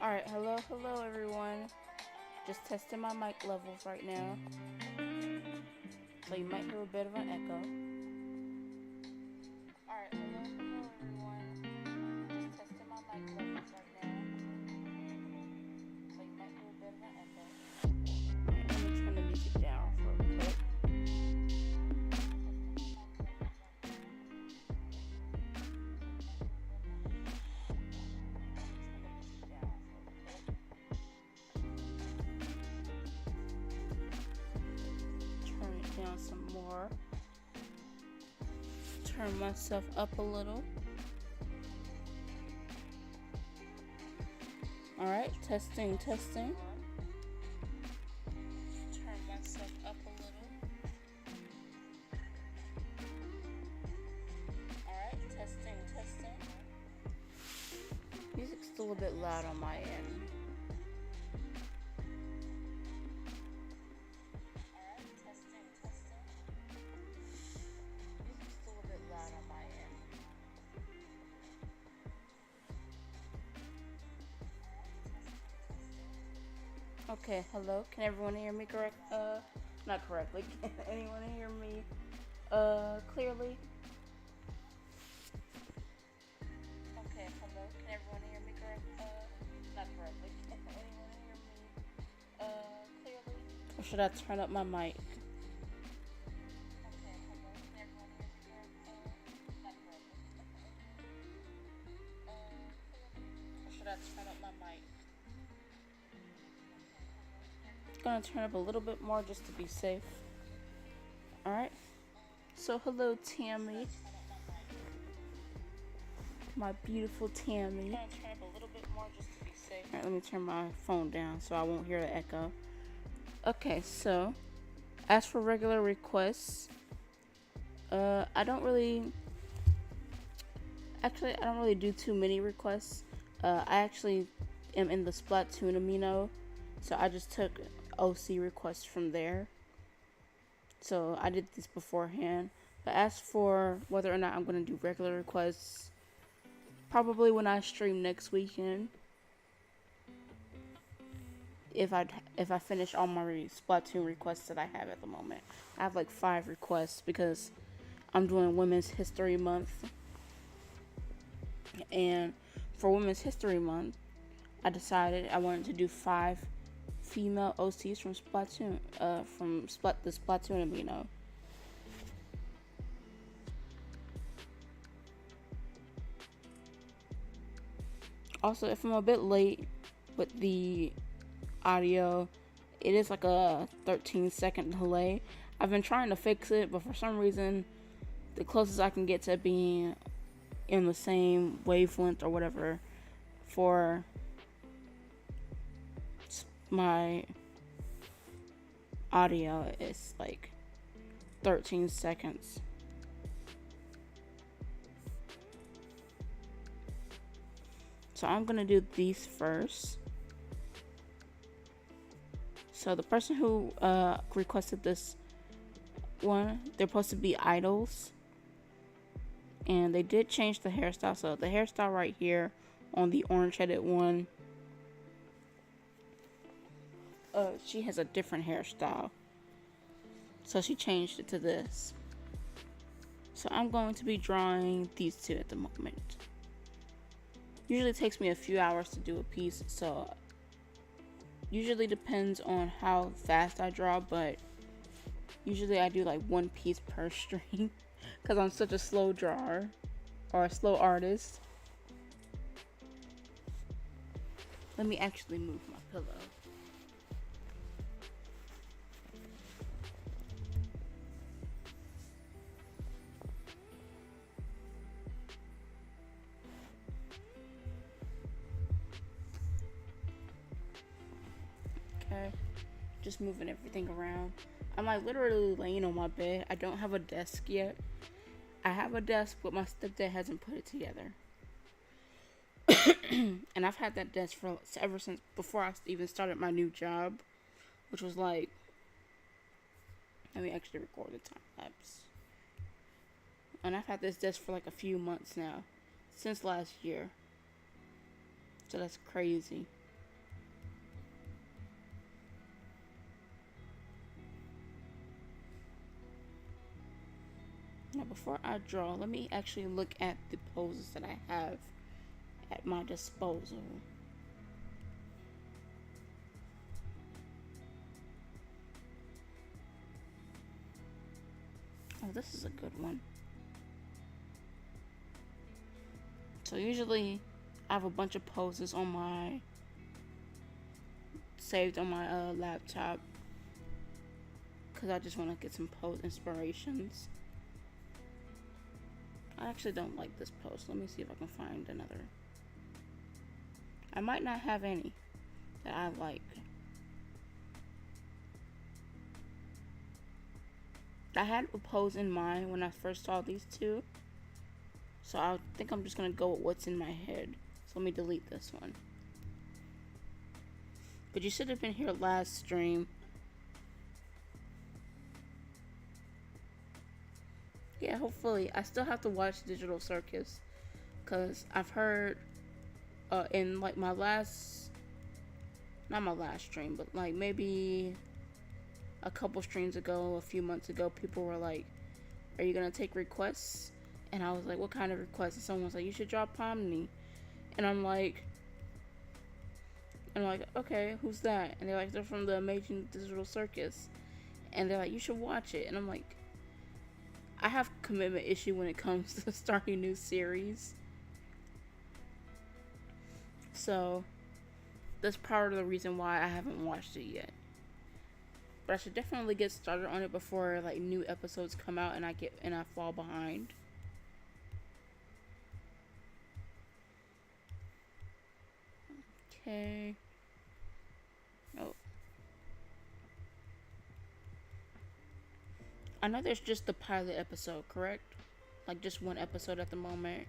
Alright, hello everyone. Just testing my mic levels right now. So you might hear a bit of an echo. Alright, hello everyone. Just testing my mic levels right now. So you might hear a bit of an echo. Alright, let me turn the music down for a quick. Down some more. Turn myself up a little. Alright, testing. Turn myself up a little. Alright, testing. Music's still a bit loud on my end. Okay, hello. Can everyone hear me not correctly. Can anyone hear me, clearly? Okay, hello. Can everyone hear me not correctly. Can anyone hear me, clearly? Or should I turn up my mic? Okay, hello. Can everyone hear me not correctly. Or should I turn up my mic? Gonna turn up a little bit more just to be safe. Alright. So hello Tammy. My beautiful Tammy. Gonna turn up a little bit more just to be safe. Alright, let me turn my phone down so I won't hear the echo. Okay, so as for regular requests, I don't really do too many requests. I actually am in the Splatoon Amino, so I just took OC requests from there. So I did this beforehand. But as for whether or not I'm going to do regular requests, probably when I stream next weekend. If I finish all my Splatoon requests that I have at the moment. I have like 5 requests because I'm doing Women's History Month. And for Women's History Month, I decided I wanted to do 5 female OCs from Splatoon, the Splatoon Amino. Also, if I'm a bit late with the audio, it is like a 13-second delay. I've been trying to fix it, but for some reason, the closest I can get to being in the same wavelength or whatever for my audio is like 13 seconds. So I'm gonna do these first. So the person who requested this one, they're supposed to be idols. And they did change the hairstyle. So the hairstyle right here on the orange headed one, she has a different hairstyle. So she changed it to this. So I'm going to be drawing these two at the moment. Usually it takes me a few hours to do a piece, so usually depends on how fast I draw, but usually I do like 1 piece per stream because I'm such a slow drawer or a slow artist. Let me actually move my pillow. Okay, just moving everything around. I'm like literally laying on my bed. I don't have a desk yet. I have a desk, but my stepdad hasn't put it together. And I've had that desk for ever since before I even started my new job, which was like, let me actually record the time lapse. And I've had this desk for like a few months now, since last year. So that's crazy. Now before I draw, let me actually look at the poses that I have at my disposal. Oh, this is a good one. So usually I have a bunch of poses on my saved on my laptop because I just want to get some pose inspirations. I actually don't like this pose. Let me see if I can find another. I might not have any that I like. I had a pose in mind when I first saw these two, so I think I'm just gonna go with what's in my head. So let me delete this one. But you should have been here last stream. Yeah, hopefully. I still have to watch Digital Circus because I've heard in like my last not my last stream, but like maybe a couple streams ago, a few months ago, people were like, "Are you gonna take requests?" And I was like, "What kind of requests?" And someone was like, "You should drop Pomni." And I'm like, "Okay, who's that?" And they're like, "They're from the Amazing Digital Circus." And they're like, "You should watch it." And I'm like, I have commitment issue when it comes to starting new series. So that's part of the reason why I haven't watched it yet. But I should definitely get started on it before like new episodes come out and I fall behind. Okay. Oh. I know there's just the pilot episode, correct? Like just one episode at the moment.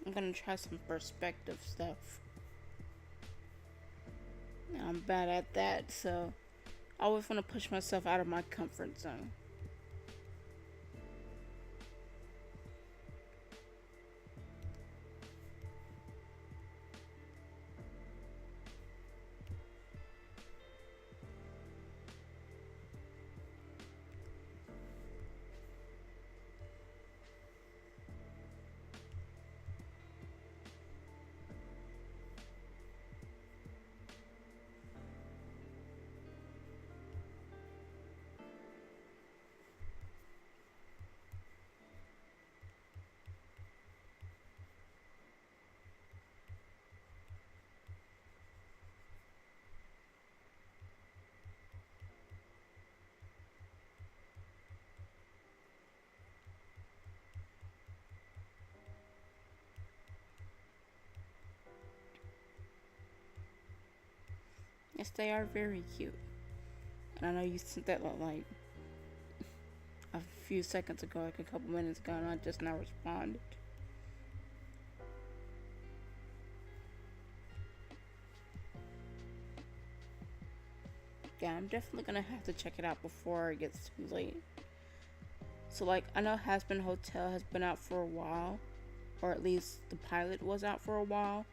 I'm gonna try some perspective stuff. I'm bad at that, so I always want to push myself out of my comfort zone. Yes, they are very cute. And I know you sent that like a few seconds ago, like a couple minutes ago, and I just now responded. Yeah, I'm definitely gonna have to check it out before it gets too late. So like, I know Hazbin Hotel has been out for a while, or at least the pilot was out for a while.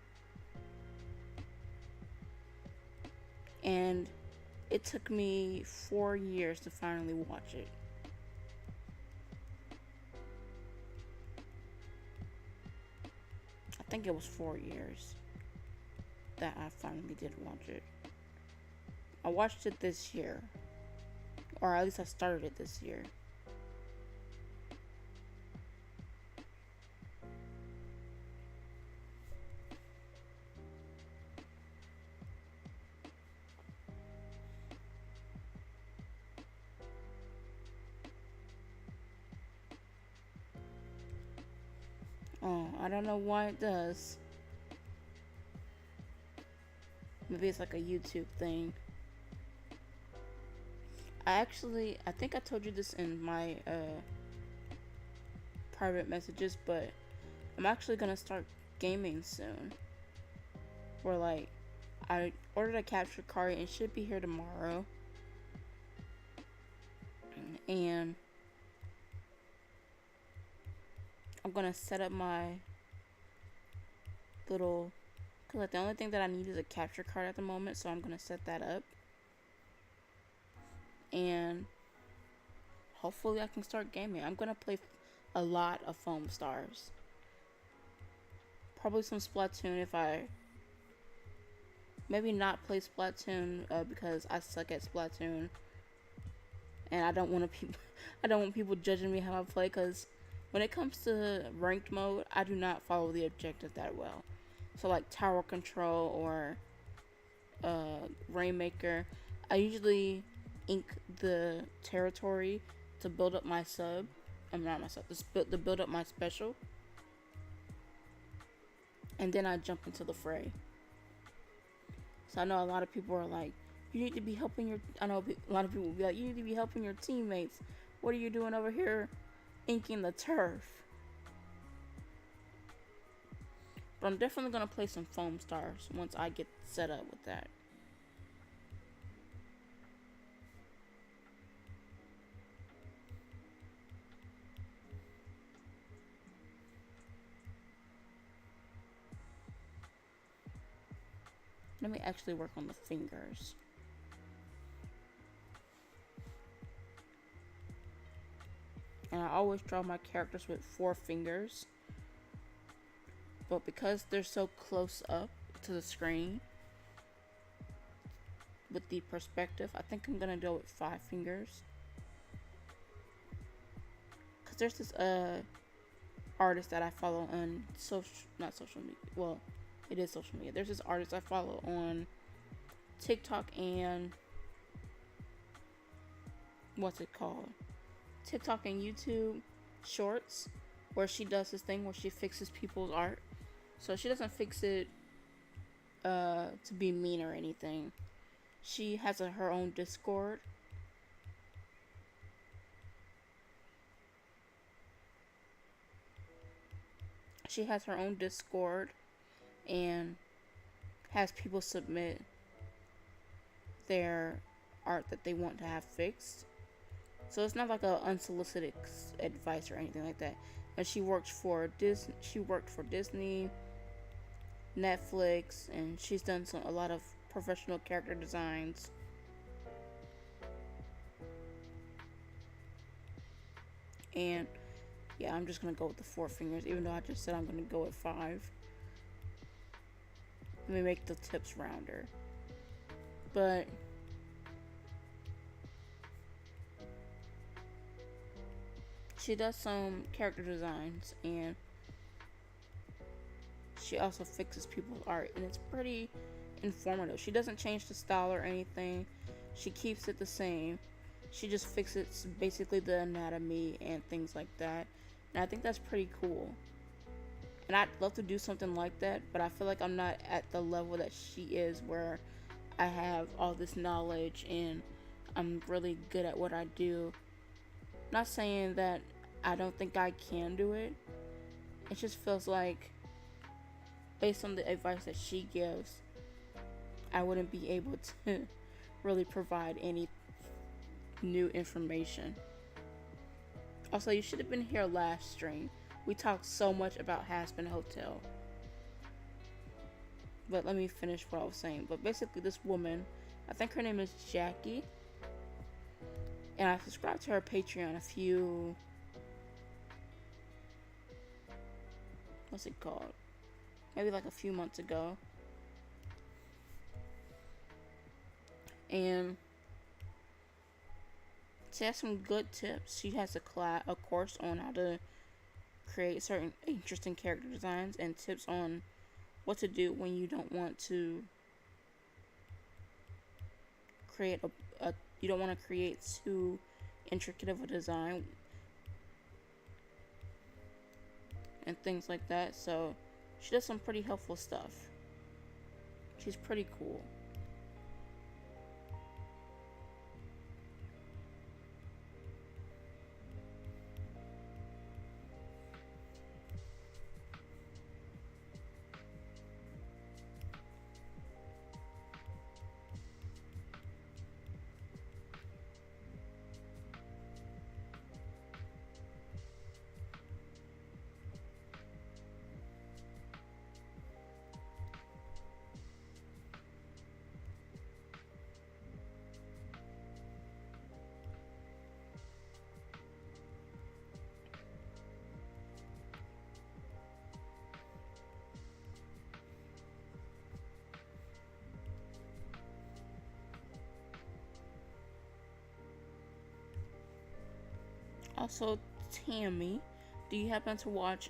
And it took me 4 years to finally watch it. I think it was 4 years that I finally did watch it. I watched it this year, or at least I started it this year. Oh, I don't know why it does. Maybe it's like a YouTube thing. I think I told you this in my private messages, but I'm actually gonna start gaming soon. Where like, I ordered a capture card and it should be here tomorrow. And I'm gonna set up my little, cause like the only thing that I need is a capture card at the moment, so I'm gonna set that up. And hopefully I can start gaming. I'm gonna play a lot of Foam Stars. Probably some Splatoon if I maybe not play Splatoon because I suck at Splatoon, and I don't want to people I don't want people judging me how I play. Because when it comes to ranked mode, I do not follow the objective that well. So like tower control or Rainmaker, I usually ink the territory to build up my sub. I'm not my sub. To build up my special, and then I jump into the fray. So I know a lot of people are like, you need to be helping your. I know a lot of people will be like, you need to be helping your teammates. What are you doing over here, inking the turf? But I'm definitely gonna play some foam stars once I get set up with that. Let me actually work on the fingers. And I always draw my characters with 4 fingers. But because they're so close up to the screen with the perspective, I think I'm gonna do it with 5 fingers. Cause there's this artist that I follow on not social media. Well, it is social media. There's this artist I follow on TikTok and what's it called? TikTok and YouTube Shorts, where she does this thing where she fixes people's art. So she doesn't fix it to be mean or anything. She has her own Discord. She has her own Discord and has people submit their art that they want to have fixed. So it's not like a unsolicited advice or anything like that. And she worked for Disney, Netflix, and she's done a lot of professional character designs. And yeah, I'm just gonna go with the 4 fingers, even though I just said I'm gonna go with 5. Let me make the tips rounder. But she does some character designs, and she also fixes people's art, and it's pretty informative. She doesn't change the style or anything. She keeps it the same. She just fixes basically the anatomy and things like that. And I think that's pretty cool. And I'd love to do something like that, but I feel like I'm not at the level that she is, where I have all this knowledge and I'm really good at what I do. Not saying that I don't think I can do it. It just feels like, based on the advice that she gives, I wouldn't be able to really provide any new information. Also, you should have been here last stream. We talked so much about Hazbin Hotel. But let me finish what I was saying. But basically, this woman, I think her name is Jackie, and I subscribed to her Patreon what's it called? Maybe like a few months ago. And she has some good tips. She has a course on how to create certain interesting character designs and tips on what to do when you don't want to create you don't want to create too intricate of a design and things like that. So she does some pretty helpful stuff. She's pretty cool. Also, Tammy, do you happen to watch,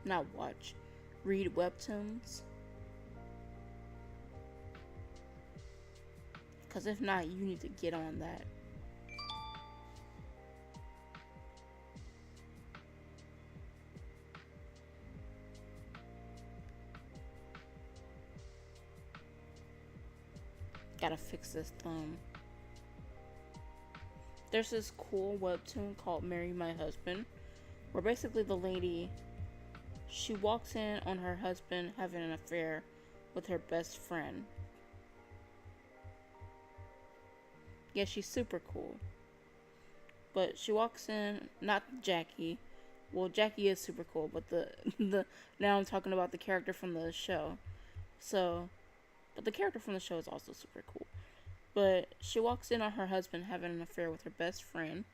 not watch, read webtoons? Because if not, you need to get on that. Gotta fix this thumb. There's this cool webtoon called Marry My Husband, where basically the lady, she walks in on her husband having an affair with her best friend. Yeah, she's super cool. But she walks in, not Jackie. Well, Jackie is super cool, but the now I'm talking about the character from the show. So, but the character from the show is also super cool. But she walks in on her husband having an affair with her best friend,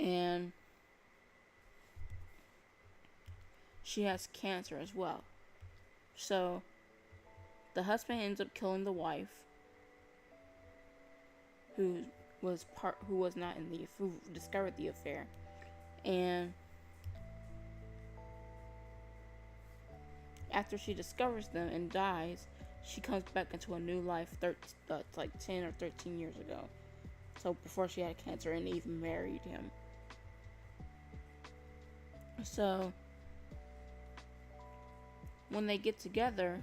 and she has cancer as well. So the husband ends up killing the wife, who discovered the affair, and after she discovers them and dies, she comes back into a new life, like 10 or 13 years ago. So before she had cancer and even married him. So when they get together,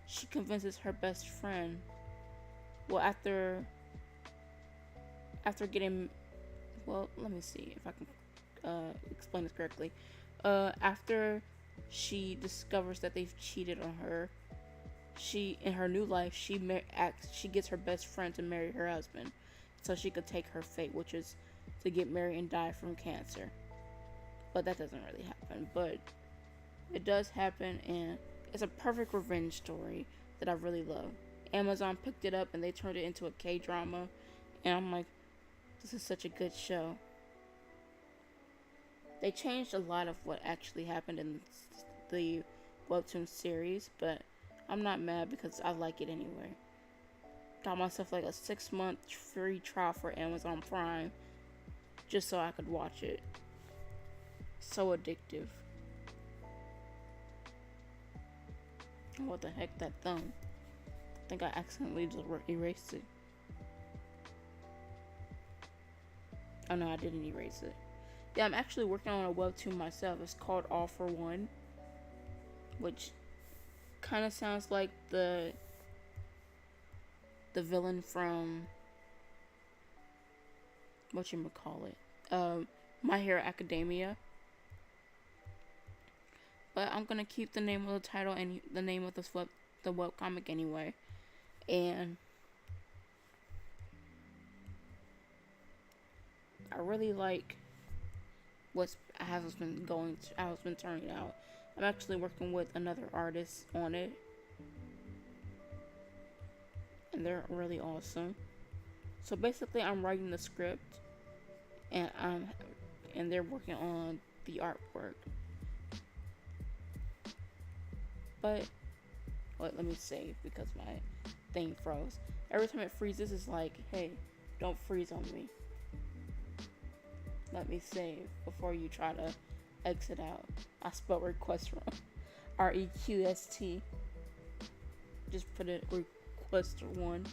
she convinces her best friend. Well, after getting, well, let me see if I can explain this correctly. After she discovers that they've cheated on her, she, in her new life, she gets her best friend to marry her husband, so she could take her fate, which is to get married and die from cancer. But that doesn't really happen. But it does happen, and it's a perfect revenge story that I really love. Amazon picked it up and they turned it into a K-drama, and I'm like, this is such a good show. They changed a lot of what actually happened in the webtoon series, but I'm not mad because I like it anyway. Got myself like a 6-month free trial for Amazon Prime just so I could watch it. So addictive. What the heck, that thumb? I think I accidentally just erased it. Oh no, I didn't erase it. Yeah, I'm actually working on a webtoon myself. It's called All for One, which kind of sounds like the villain from My Hero Academia. But I'm gonna keep the name of the title and the name of the webcomic anyway. And I really like how it's been turning out. I'm actually working with another artist on it, and they're really awesome. So basically, I'm writing the script, and they're working on the artwork. But wait, let me save because my thing froze. Every time it freezes, it's like, hey, don't freeze on me. Let me save before you try to exit out. I spelled request wrong. REQST. Just put it request 1.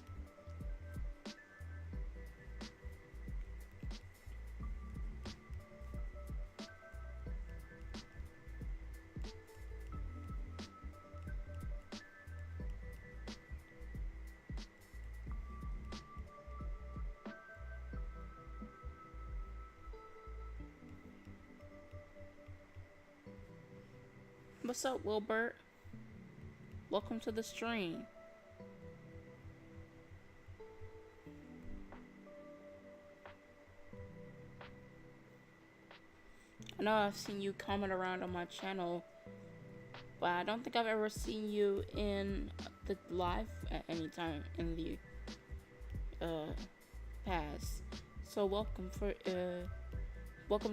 What's up, Wilbert? Welcome to the stream. I know I've seen you comment around on my channel, but I don't think I've ever seen you in the live at any time in the past. So welcome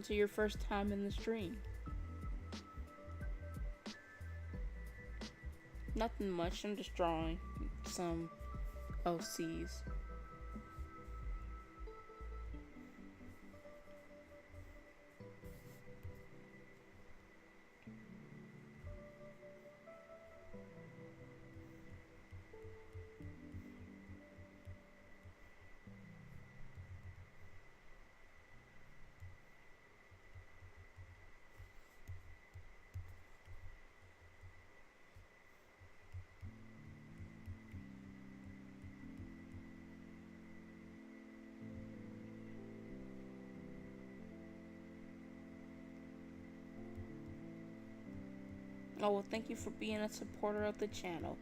to your first time in the stream. Nothing much, I'm just drawing some OCs. Oh, well, thank you for being a supporter of the channel.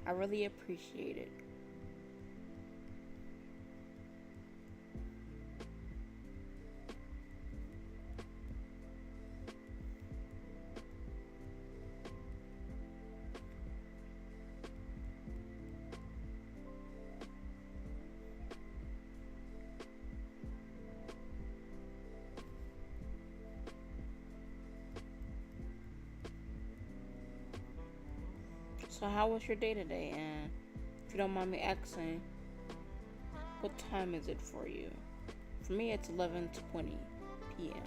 I really appreciate it. So how was your day today? And if you don't mind me asking, what time is it for you? For me, it's 11:20 p.m.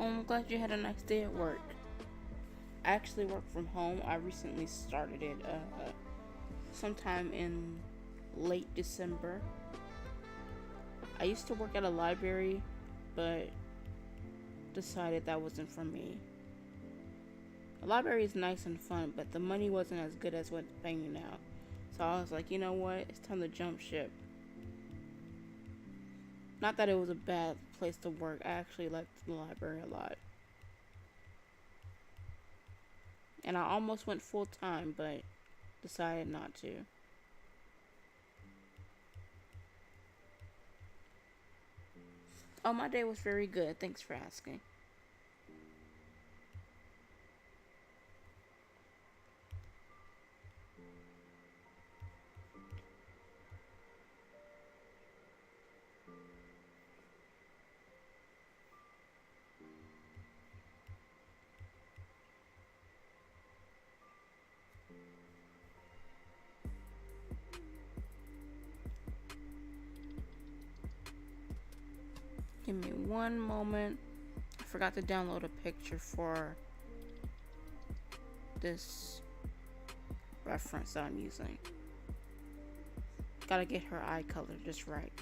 Oh, I'm glad you had a nice day at work. I actually work from home. I recently started it sometime in late December. I used to work at a library, but decided that wasn't for me. The library is nice and fun, but the money wasn't as good as what's paying me now. So I was like, you know what? It's time to jump ship. Not that it was a bad place to work. I actually liked the library a lot. And I almost went full time, but decided not to. Oh, my day was very good. Thanks for asking. Give me one moment. I forgot to download a picture for this reference that I'm using. Gotta get her eye color just right.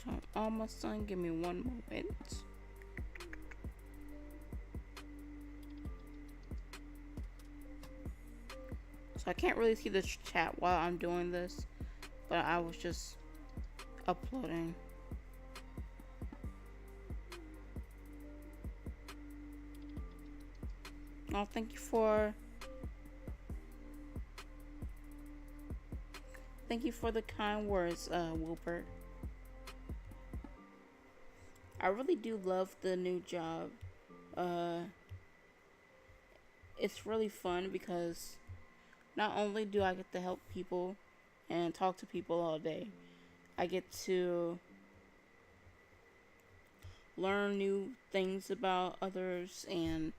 So I'm almost done. Give me one moment. So I can't really see the chat while I'm doing this, but I was just uploading. Oh, thank you for the kind words, Wilbert. I really do love the new job. It's really fun because not only do I get to help people and talk to people all day, I get to learn new things about others, and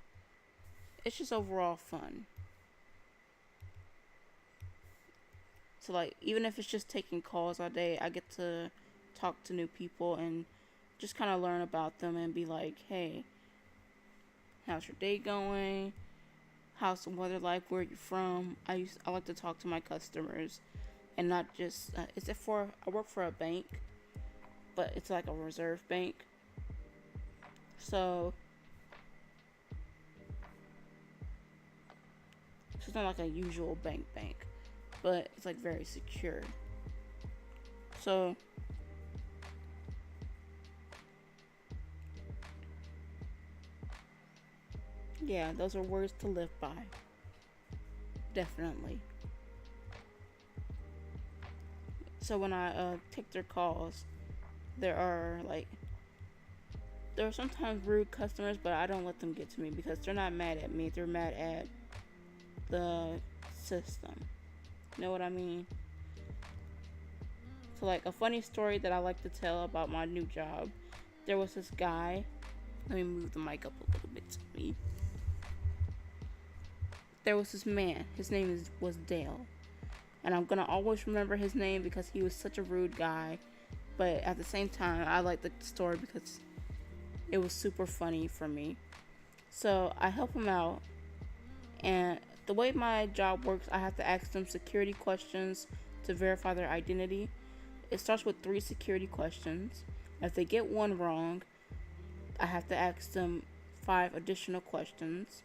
it's just overall fun. So like, even if it's just taking calls all day, I get to talk to new people and just kind of learn about them and be like, hey, how's your day going? How's the weather like? Where are you from? I like to talk to my customers and not just I work for a bank, but it's like a reserve bank. So So it's not like a usual bank, but it's like very secure. So yeah, those are words to live by. Definitely. So when I take their calls, there are sometimes rude customers, but I don't let them get to me because they're not mad at me. They're mad at the system. You know what I mean? So like a funny story that I like to tell about my new job. There was this guy. Let me move the mic up a little bit to me. There was this man. His name was Dale. And I'm gonna always remember his name because he was such a rude guy. But at the same time, I like the story because it was super funny for me. So I help him out, and the way my job works, I have to ask them security questions to verify their identity. It starts with 3 security questions. If they get one wrong, I have to ask them 5 additional questions.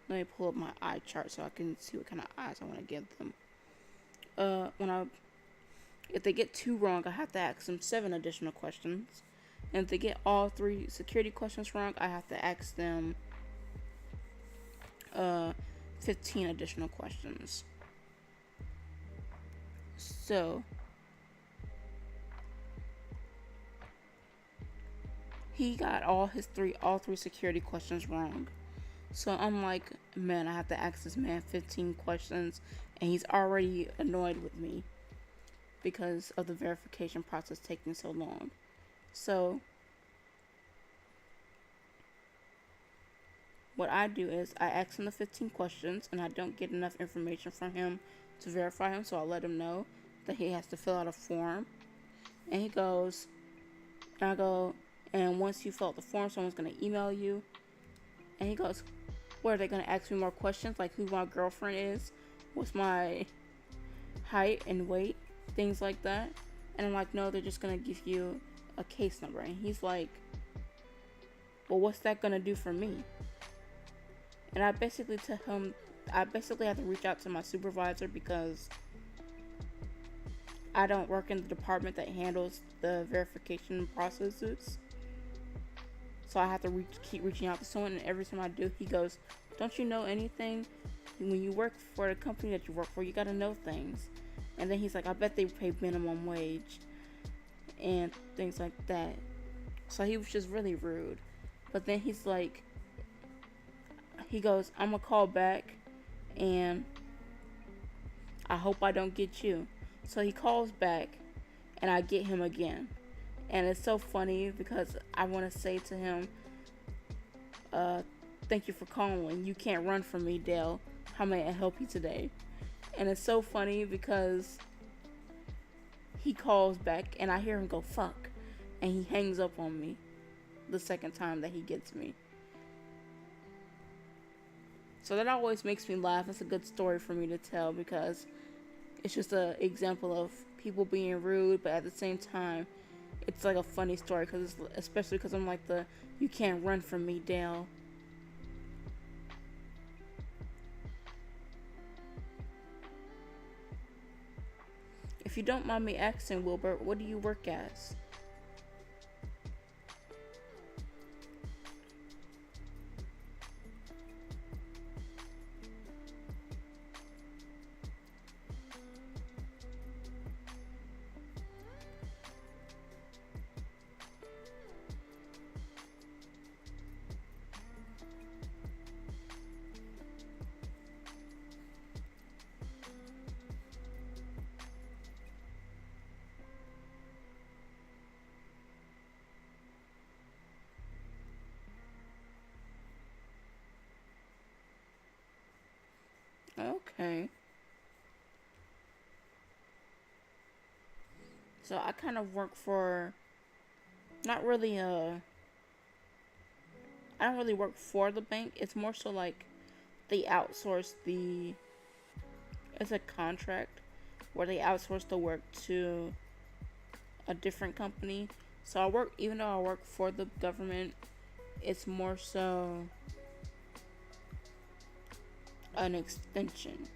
Let me pull up my eye chart so I can see what kind of eyes I want to give them. If they get 2 wrong, I have to ask them 7 additional questions. And if they get all 3 security questions wrong, I have to ask them 15 additional questions. So he got all 3 security questions wrong. So I'm like, man, I have to ask this man 15 questions, and he's already annoyed with me because of the verification process taking so long. So what I do is I ask him the 15 questions, and I don't get enough information from him to verify him, so I let him know that he has to fill out a form. And he goes, and I go, and once you fill out the form, someone's going to email you. And he goes, what, are they going to ask me more questions, like who my girlfriend is, what's my height and weight, things like that? And I'm like, no, they're just going to give you a case number. And he's like, well, what's that going to do for me? And I basically tell him, I basically have to reach out to my supervisor because I don't work in the department that handles the verification processes. So I have to keep reaching out to someone, and every time I do, he goes, don't you know anything? When you work for the company that you work for, you gotta know things. And then he's like, I bet they pay minimum wage and things like that. So he was just really rude. But then he's like, he goes, I'm gonna call back and I hope I don't get you. So he calls back and I get him again. And it's so funny because I want to say to him, thank you for calling. You can't run from me, Dale. How may I help you today? And it's so funny because he calls back and I hear him go, fuck. And he hangs up on me the second time that he gets me. So that always makes me laugh. It's a good story for me to tell because it's just an example of people being rude, but at the same time, it's like a funny story, especially because I'm like you can't run from me, Dale. If you don't mind me asking, Wilbur, what do you work as? Okay. So I kind of work for, not really I don't really work for the bank. It's more so like they outsource it's a contract where they outsource the work to a different company. So even though I work for the government, it's more so an extension.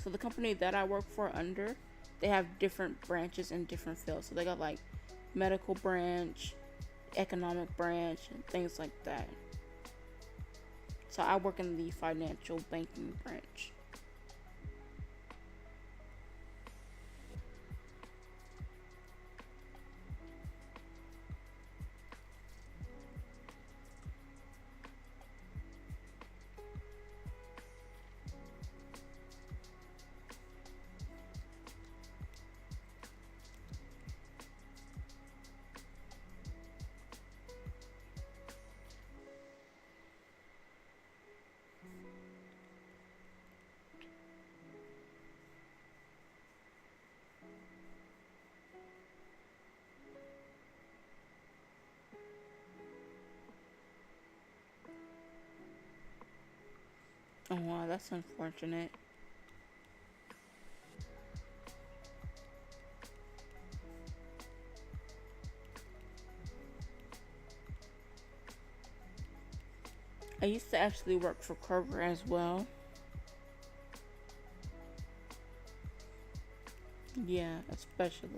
So the company that I work for under, they have different branches in different fields. So they got like medical branch, economic branch, and things like that. So I work in the financial banking branch. Oh wow, that's unfortunate. I used to actually work for Kroger as well. Yeah, especially.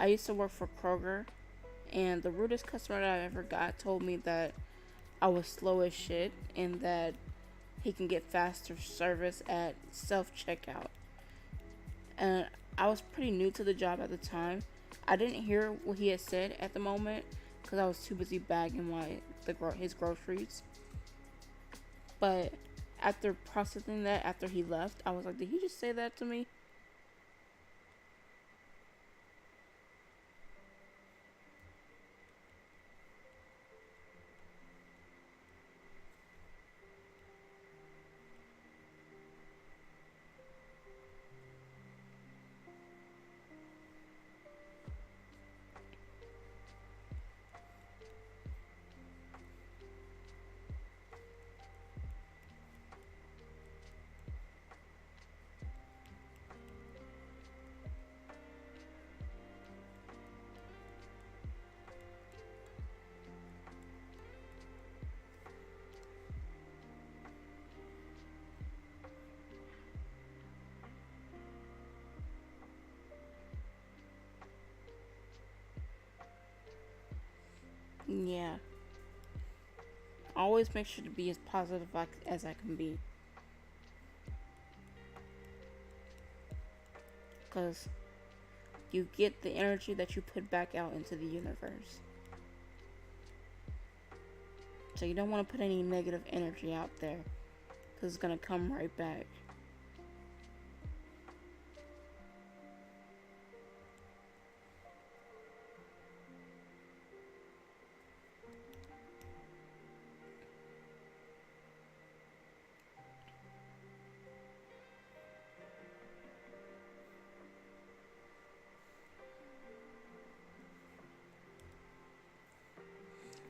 I used to work for Kroger, and the rudest customer that I ever got told me that I was slow as shit and that he can get faster service at self checkout. And I was pretty new to the job at the time. I didn't hear what he had said at the moment because I was too busy bagging his groceries. But after processing that, after he left, I was like, did he just say that to me? Yeah. Always make sure to be as positive as I can be. Because you get the energy that you put back out into the universe. So you don't want to put any negative energy out there. Because it's going to come right back.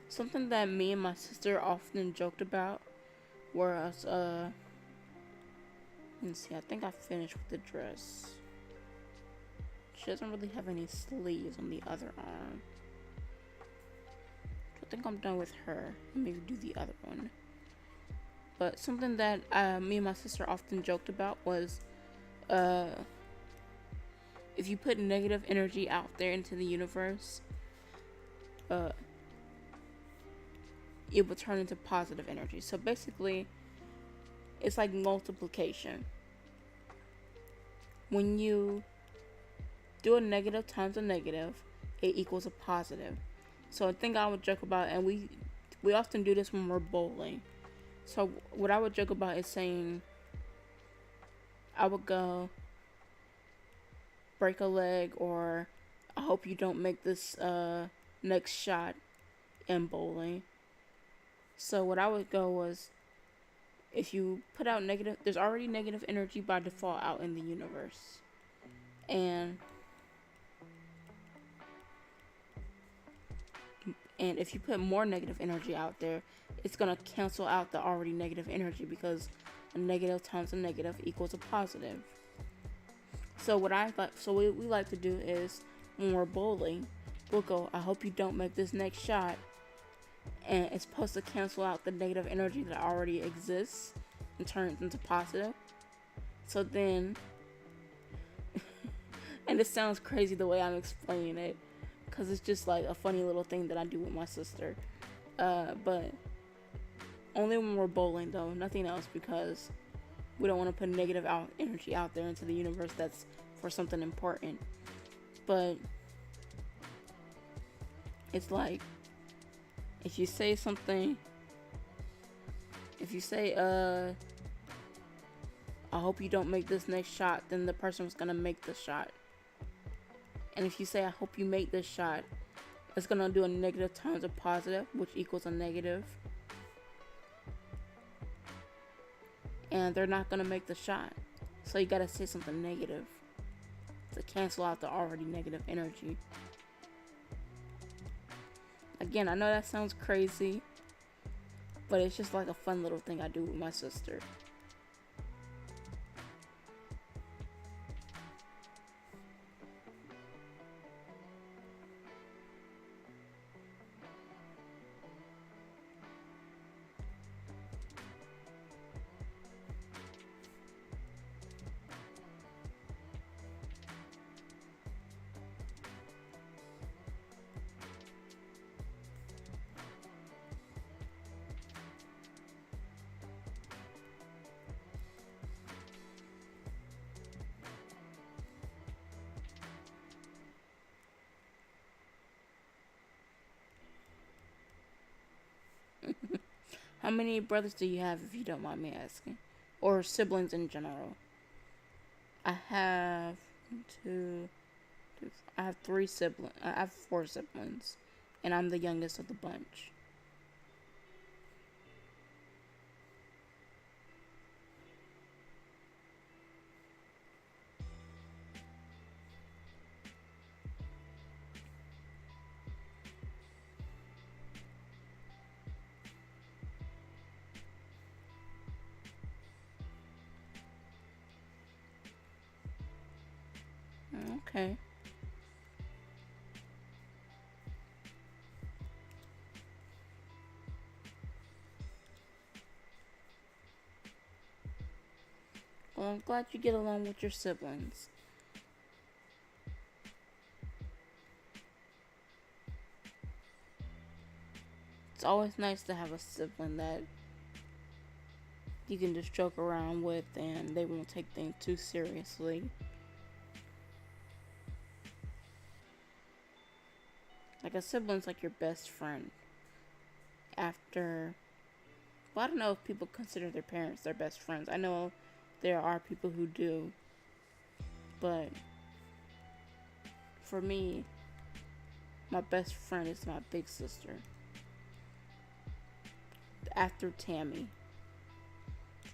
Something that me and my sister often joked about was, let's see, I think I finished with the dress. She doesn't really have any sleeves on the other arm. I think I'm done with her. Maybe do the other one. But something that me and my sister often joked about was, if you put negative energy out there into the universe, it will turn into positive energy. So basically, it's like multiplication. When you do a negative times a negative, it equals a positive. So a thing I would joke about, and we often do this when we're bowling. So what I would joke about is saying, I would go break a leg, or I hope you don't make this next shot in bowling. So what I would go was, if you put out negative, there's already negative energy by default out in the universe. And if you put more negative energy out there, it's going to cancel out the already negative energy, because a negative times a negative equals a positive. So what we like to do is, when we're bowling, we'll go, I hope you don't make this next shot. And it's supposed to cancel out the negative energy that already exists. and turns into positive. So then, and it sounds crazy the way I'm explaining it, because it's just like a funny little thing that I do with my sister. But only when we're bowling though, nothing else, because we don't want to put negative energy out there into the universe that's for something important. But it's like, if you say something, if you say, I hope you don't make this next shot, then the person was gonna make the shot. And if you say, I hope you make this shot, it's gonna do a negative times a positive, which equals a negative. And they're not gonna make the shot. So you gotta say something negative to cancel out the already negative energy. Again, I know that sounds crazy, but it's just like a fun little thing I do with my sister. How many brothers do you have, if you don't mind me asking? Or siblings in general? I have I have 3 siblings. I have 4 siblings. And I'm the youngest of the bunch. Okay. Well, I'm glad you get along with your siblings. It's always nice to have a sibling that you can just joke around with and they won't take things too seriously. Like, a sibling's like your best friend. After, well, I don't know if people consider their parents their best friends. I know there are people who do. But for me, my best friend is my big sister. After Tammy,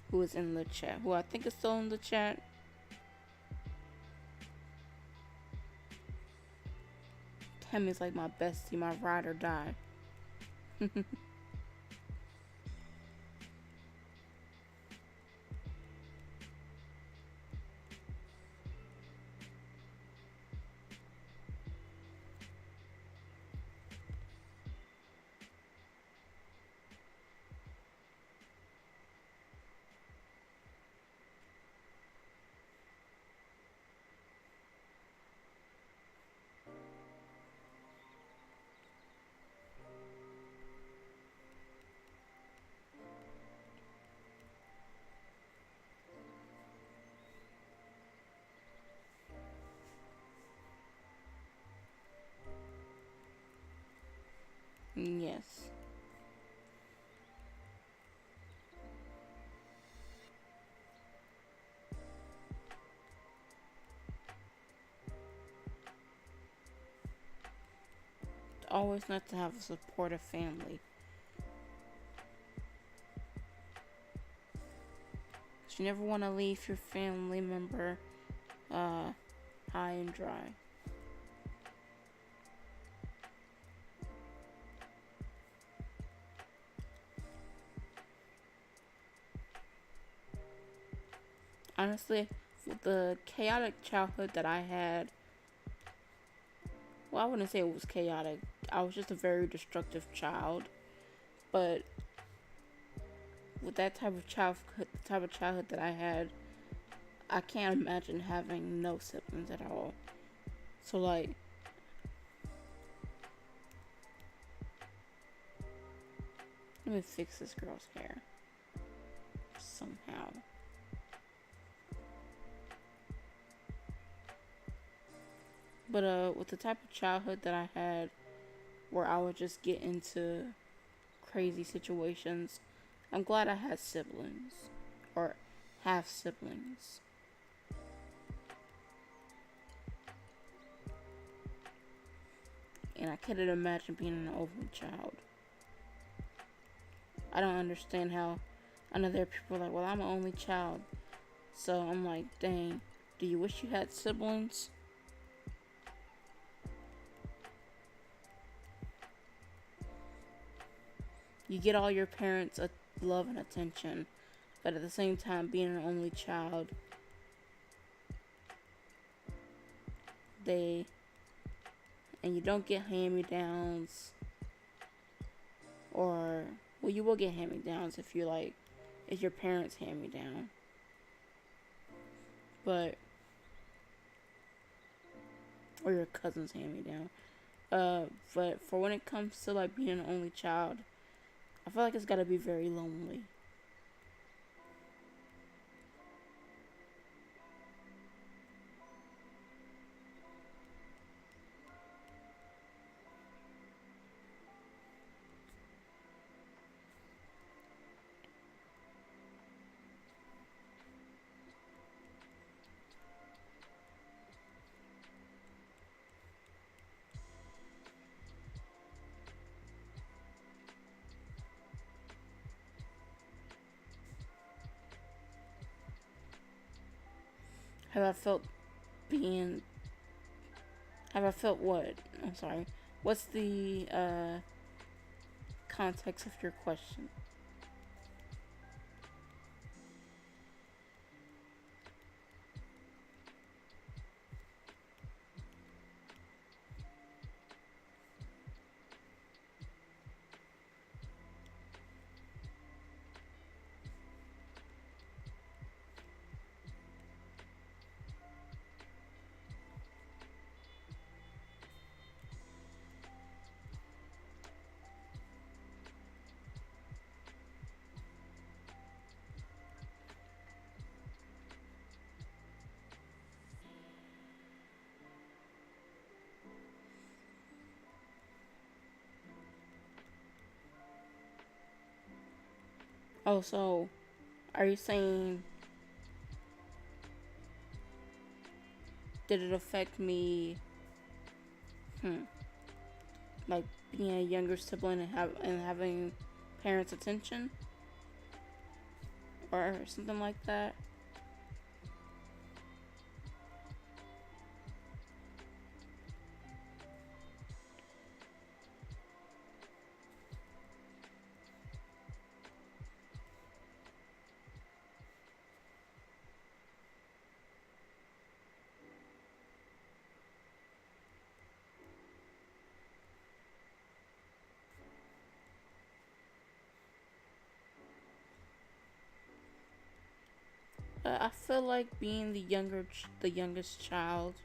who is in the chat, who I think is still in the chat. Tammy's like my bestie, my ride or die. Yes. It's always nice to have a supportive family. 'Cause you never want to leave your family member high and dry. Honestly, with the chaotic childhood that I had, well, I wouldn't say it was chaotic. I was just a very destructive child. But with that type of childhood that I had, I can't imagine having no siblings at all. So like, let me fix this girl's hair somehow. But with the type of childhood that I had, where I would just get into crazy situations, I'm glad I had siblings, or have siblings. And I couldn't imagine being an only child. I don't understand how. I know there are people like, well, I'm an only child. So I'm like, dang, do you wish you had siblings? You get all your parents' love and attention, but at the same time, being an only child, and you don't get hand-me-downs, or, well, you will get hand-me-downs if your parents hand-me-down, but, or your cousins hand-me-down, but for when it comes to, like, being an only child, I feel like it's gotta be very lonely. Have I felt being Have I felt what? I'm sorry. What's the context of your question? Oh, so are you saying, did it affect me? Like being a younger sibling and having parents' attention, or something like that? I feel like being the youngest child.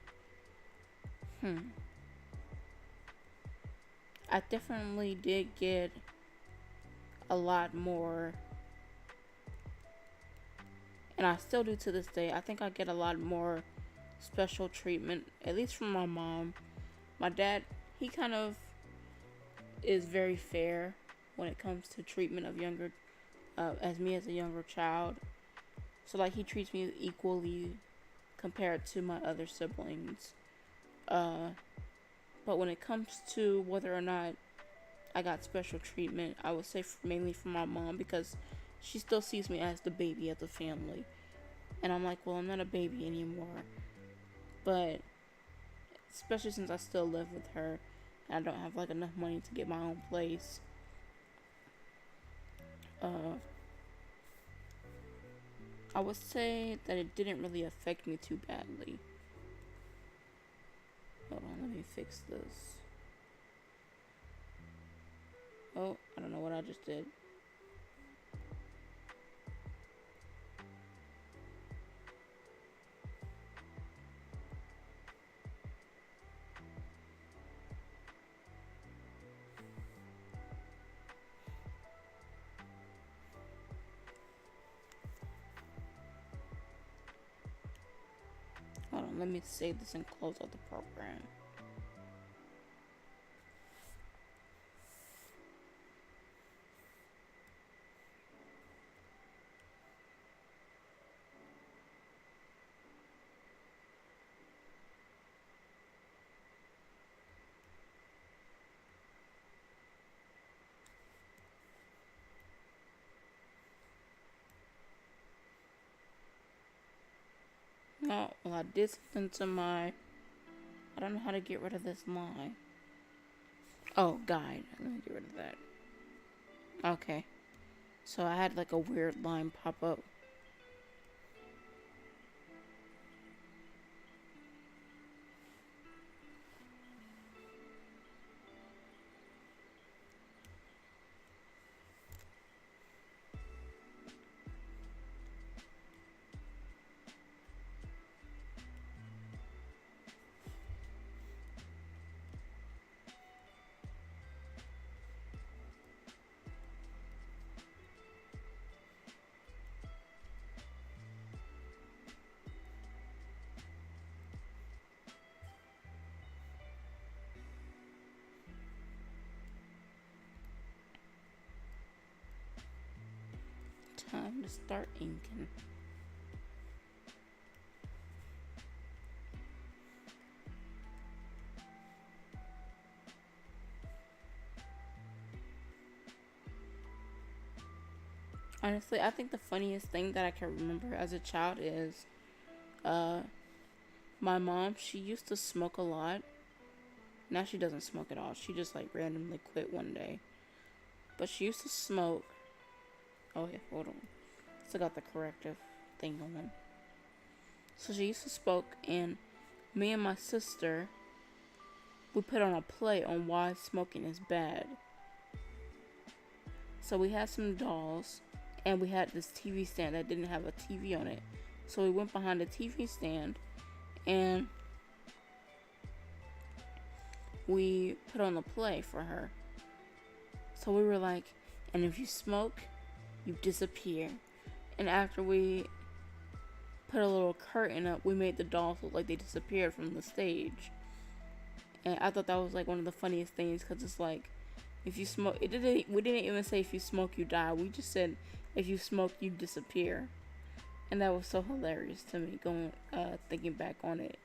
I definitely did get a lot more, and I still do to this day. I think I get a lot more special treatment, at least from my mom. My dad, he kind of is very fair when it comes to treatment of as me as a younger child. So like he treats me equally compared to my other siblings. But when it comes to whether or not I got special treatment, I would say mainly from my mom, because she still sees me as the baby of the family. And I'm like, well, I'm not a baby anymore. But especially since I still live with her and I don't have like enough money to get my own place, I would say that it didn't really affect me too badly. Hold on, let me fix this. Oh, I don't know what I just did. on, let me save this and close out the program. No, well, I did something to my... I don't know how to get rid of this line. Oh, guide. Let me get rid of that. Okay. So I had like a weird line pop up. Time to start inking. Honestly, I think the funniest thing that I can remember as a child is my mom, she used to smoke a lot. Now she doesn't smoke at all. She just like randomly quit one day. But she used to smoke. Oh yeah, hold on. Still got the corrective thing on. So she used to smoke, and me and my sister, we put on a play on why smoking is bad. So we had some dolls, and we had this TV stand that didn't have a TV on it. So we went behind the TV stand, and we put on the play for her. So we were like, and if you smoke, you disappear. And after we put a little curtain up, we made the dolls look like they disappeared from the stage. And I thought that was like one of the funniest things, because it's like, if you smoke, we didn't even say if you smoke you die. We just said if you smoke you disappear. And that was so hilarious to me, thinking back on it.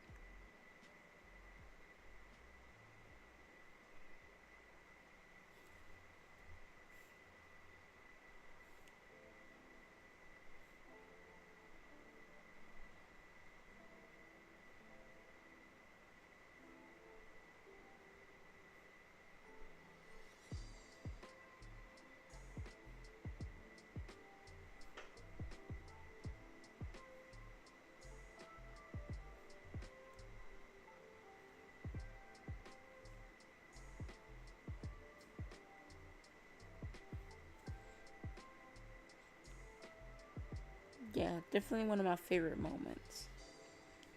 Yeah, definitely one of my favorite moments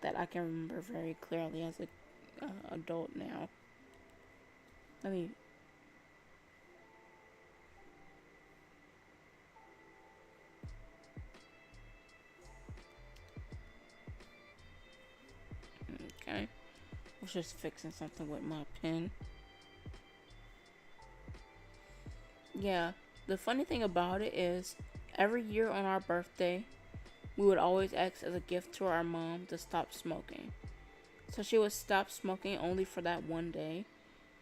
that I can remember very clearly as a adult now. I mean, okay. I was just fixing something with my pen. Yeah, the funny thing about it is, every year on our birthday, we would always ask as a gift to our mom to stop smoking. So she would stop smoking only for that one day,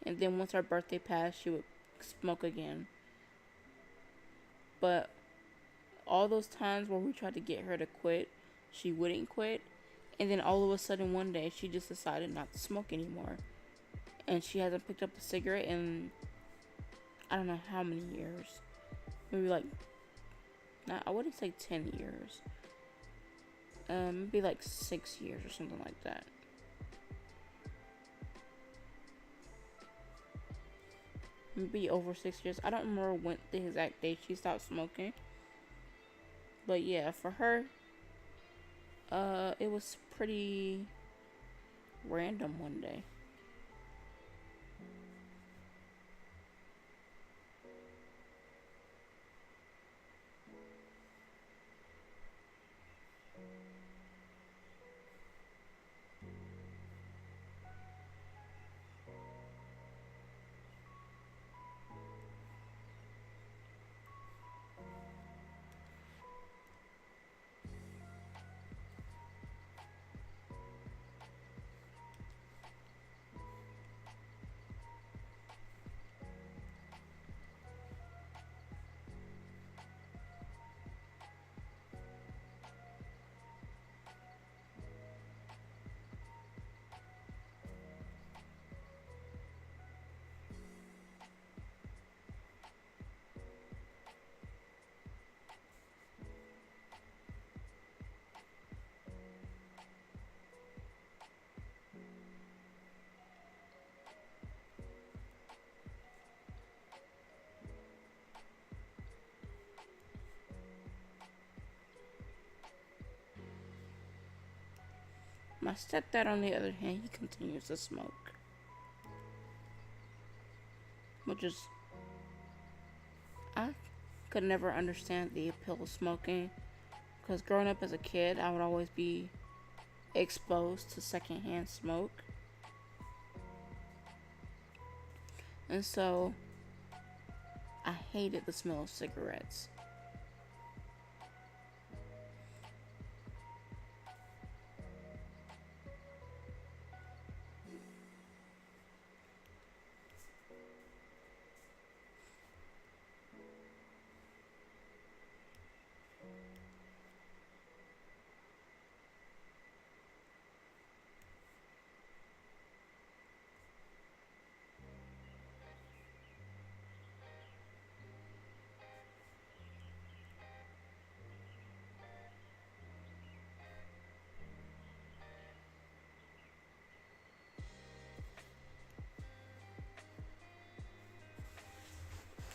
and then once our birthday passed, she would smoke again. But all those times where we tried to get her to quit, she wouldn't quit. And then all of a sudden one day, she just decided not to smoke anymore. And she hasn't picked up a cigarette in I don't know how many years. Maybe like, I wouldn't say 10 years. Maybe like 6 years or something like that. Maybe over 6 years. I don't remember when the exact date she stopped smoking. But yeah, for her, it was pretty random one day. My stepdad, on the other hand, he continues to smoke, which is, I could never understand the appeal of smoking, because growing up as a kid, I would always be exposed to secondhand smoke, and so I hated the smell of cigarettes.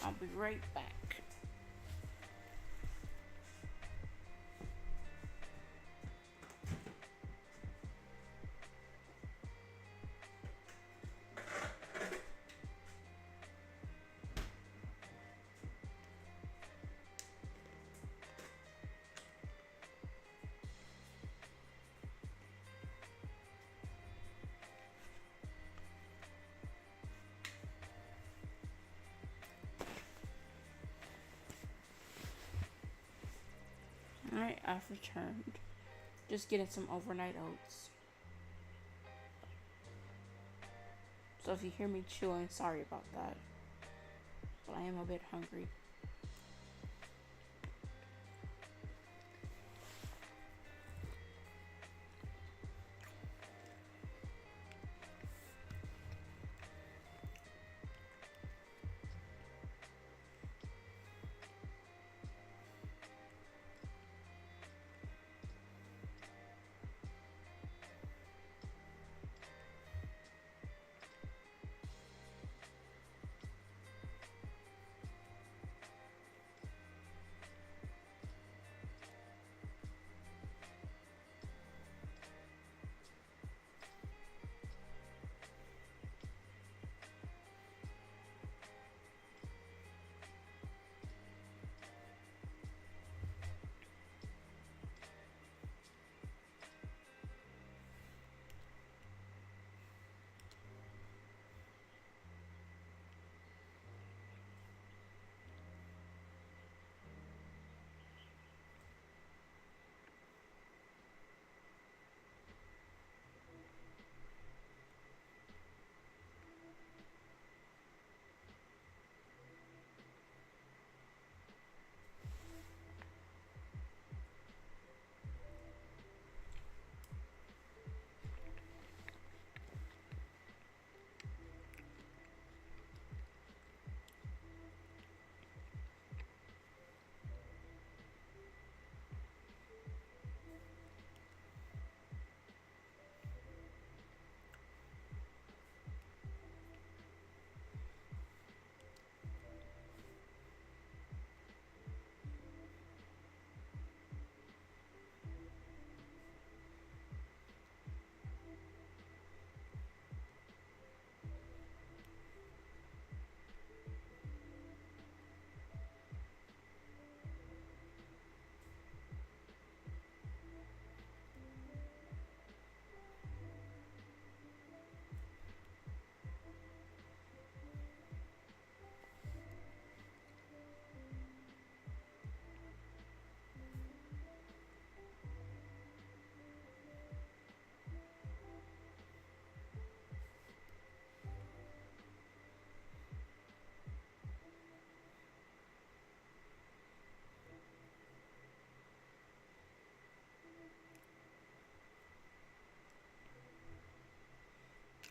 I'll be right back. Alright, I've returned. Just getting some overnight oats. So if you hear me chewing, sorry about that. But I am a bit hungry.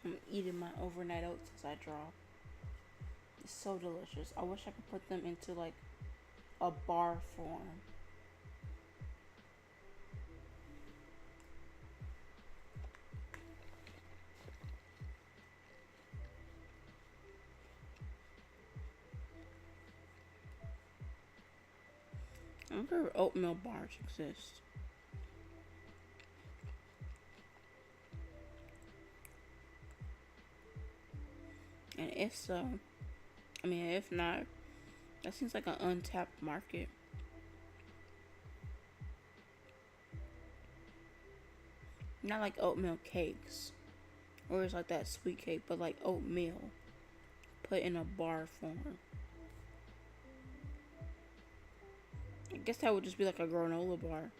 I'm eating my overnight oats as I draw. It's so delicious. I wish I could put them into like a bar form. I wonder if oatmeal bars exist. And if so, I mean, if not, that seems like an untapped market. Not like oatmeal cakes, or it's like that sweet cake, but like oatmeal put in a bar form. I guess that would just be like a granola bar.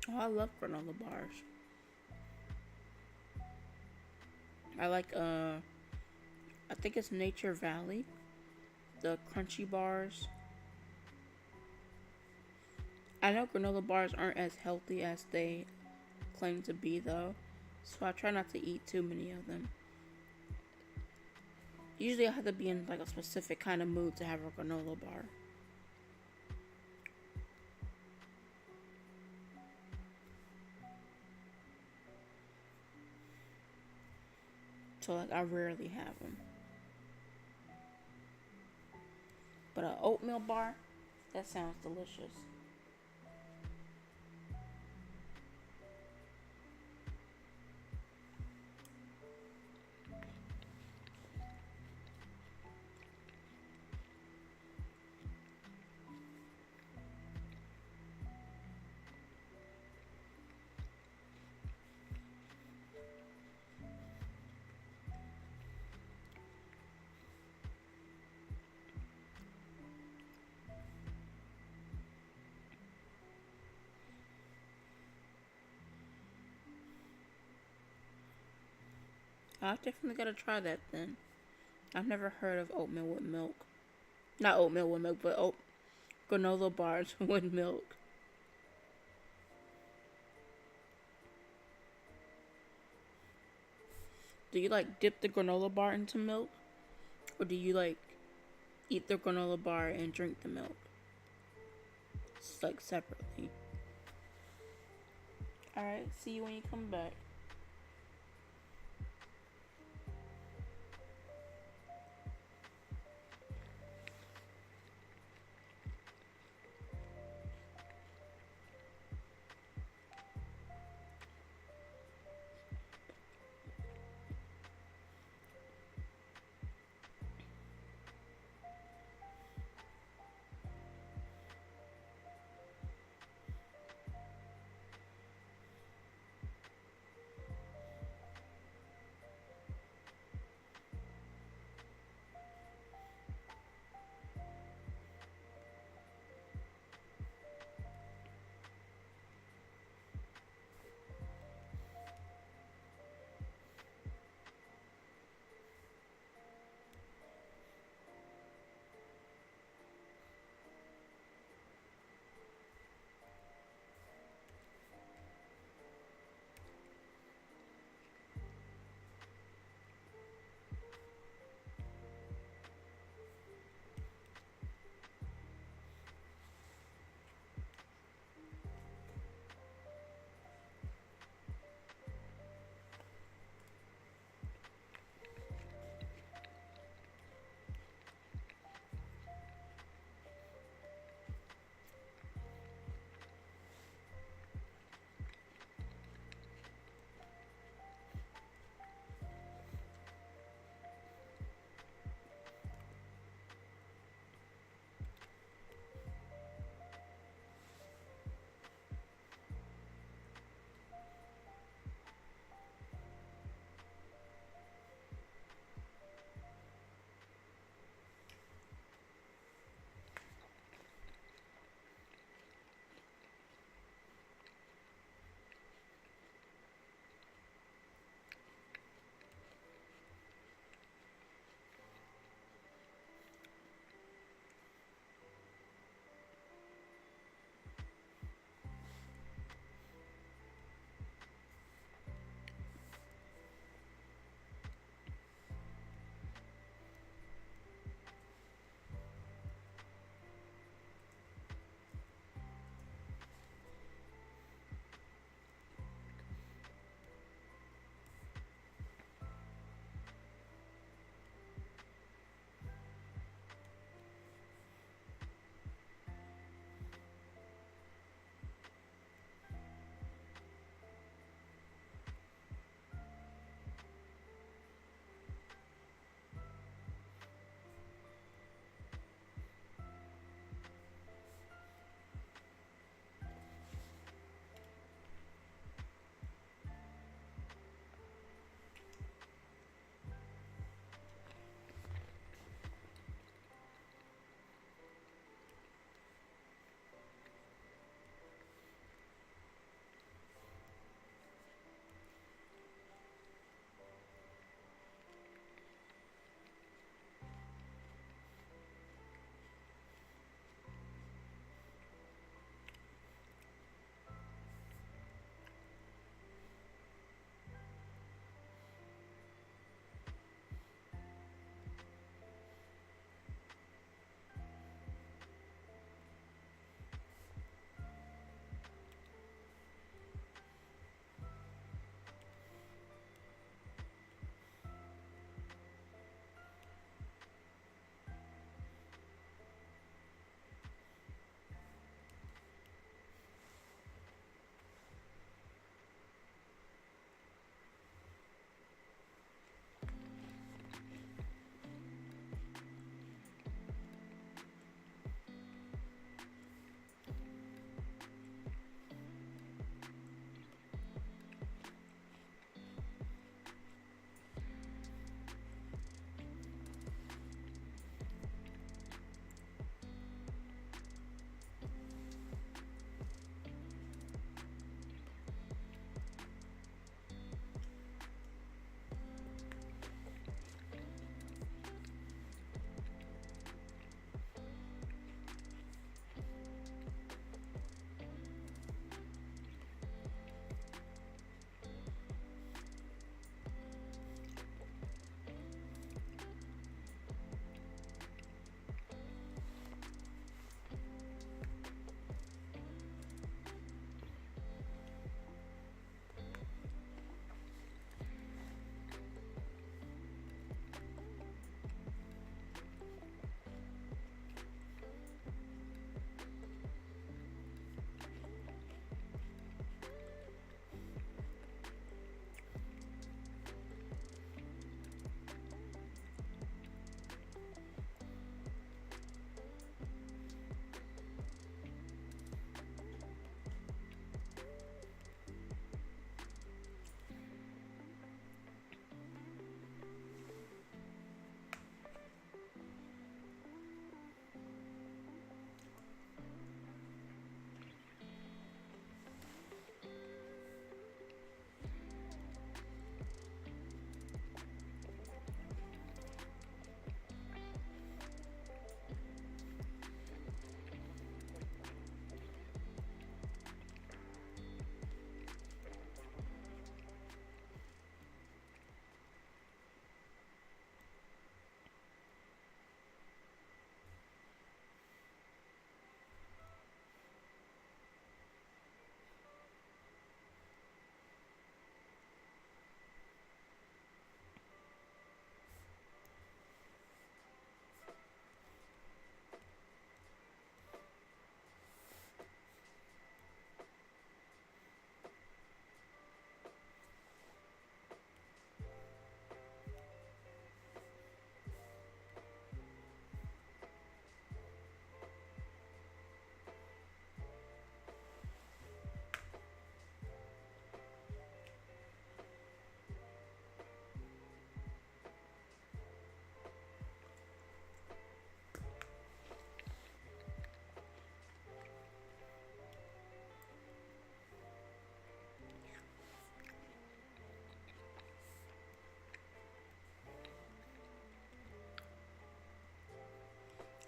Oh, I love granola bars. I like I think it's Nature Valley, the crunchy bars. I know granola bars aren't as healthy as they claim to be though, so I try not to eat too many of them. Usually I have to be in like a specific kind of mood to have a granola bar. So like I rarely have them. But an oatmeal bar, that sounds delicious. I definitely gotta try that then. I've never heard of oatmeal with milk. Not oatmeal with milk, but granola bars with milk. Do you like dip the granola bar into milk? Or do you like eat the granola bar and drink the milk? It's like separately. Alright, see you when you come back.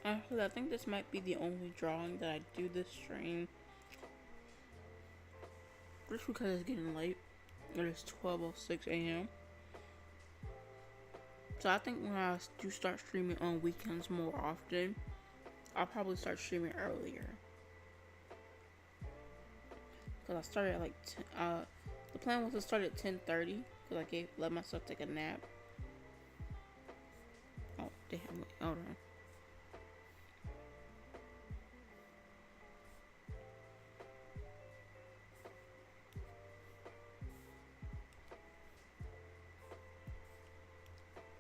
Actually, I think this might be the only drawing that I do this stream. Just because it's getting late. It is 12:06 a.m. So I think when I do start streaming on weekends more often, I'll probably start streaming earlier. Because I started at like, the plan was to start at 10:30. Because I let myself take a nap. Oh, damn, wait, hold on.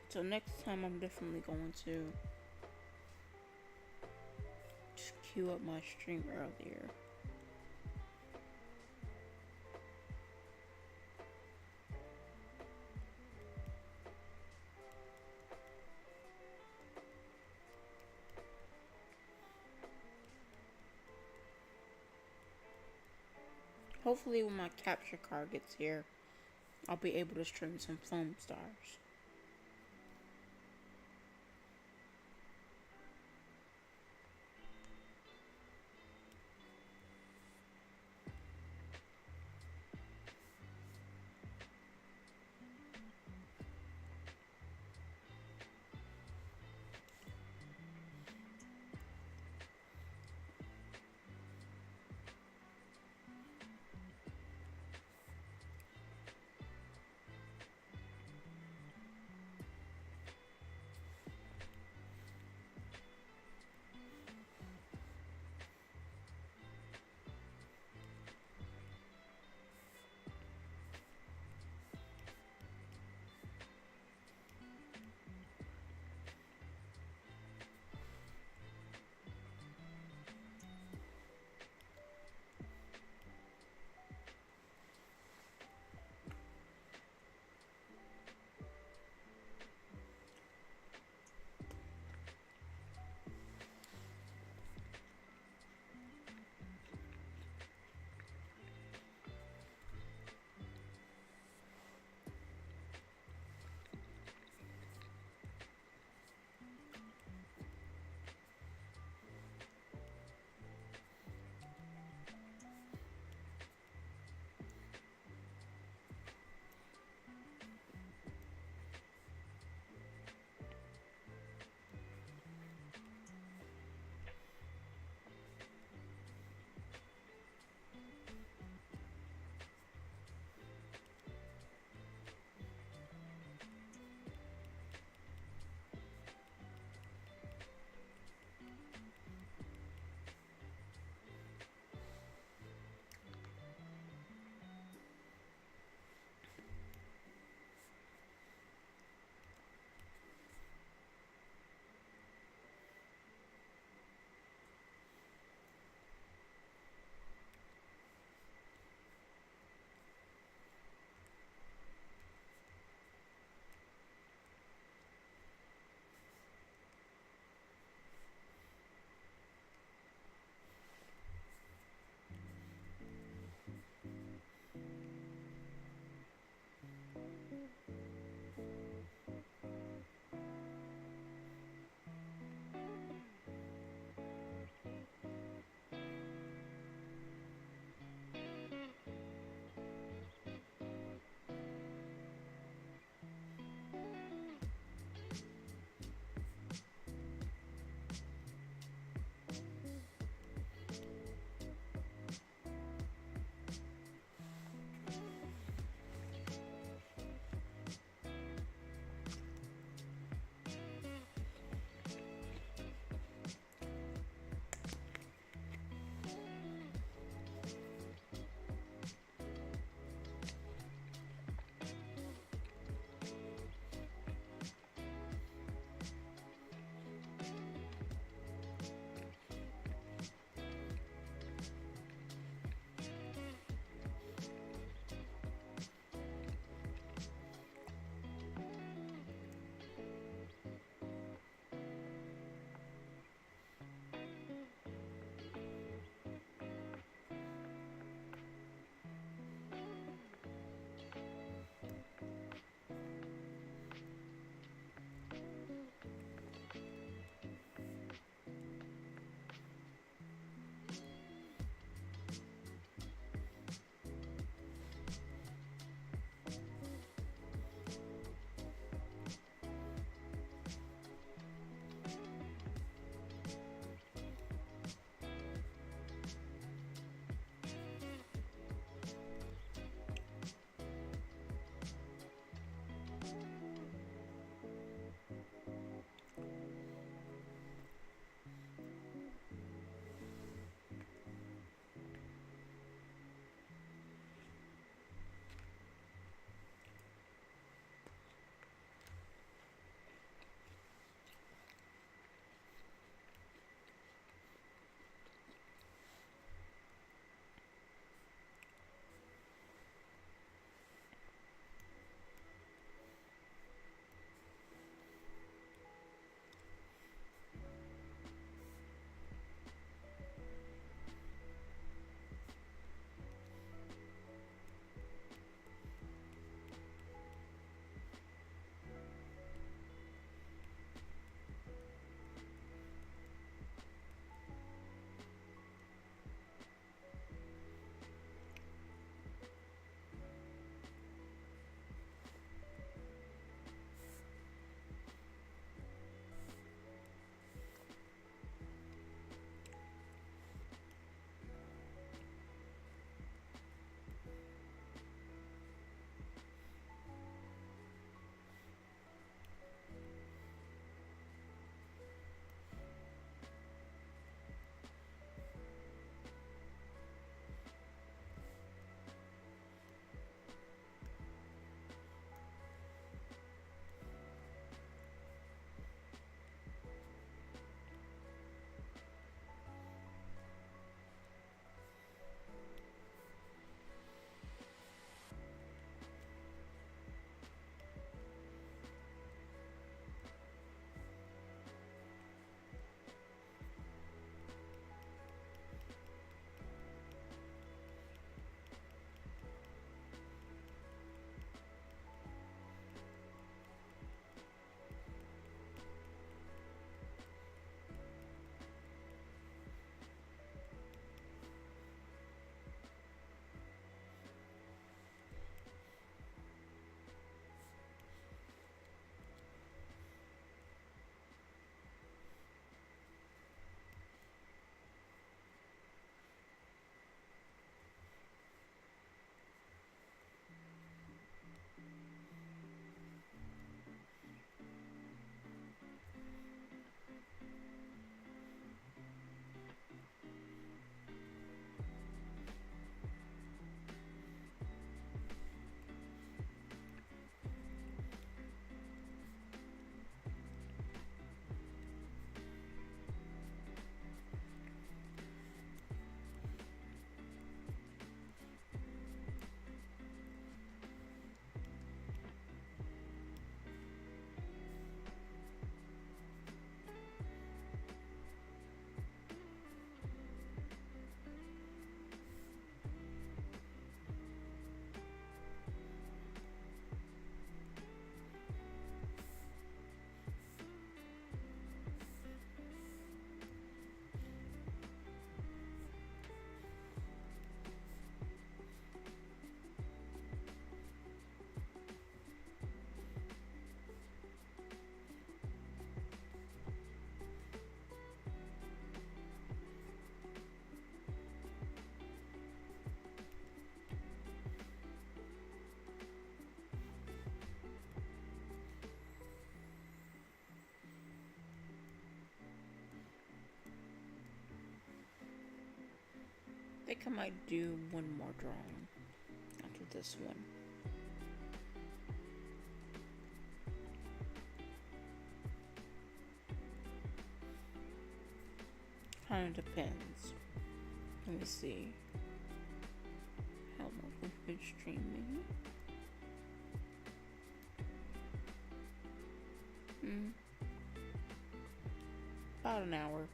So next time I'm definitely going to just queue up my stream earlier. Hopefully when my capture card gets here, I'll be able to stream some foam stars. I might do one more drawing after this one. Kind of depends. Let me see how long we've been streaming. About an hour.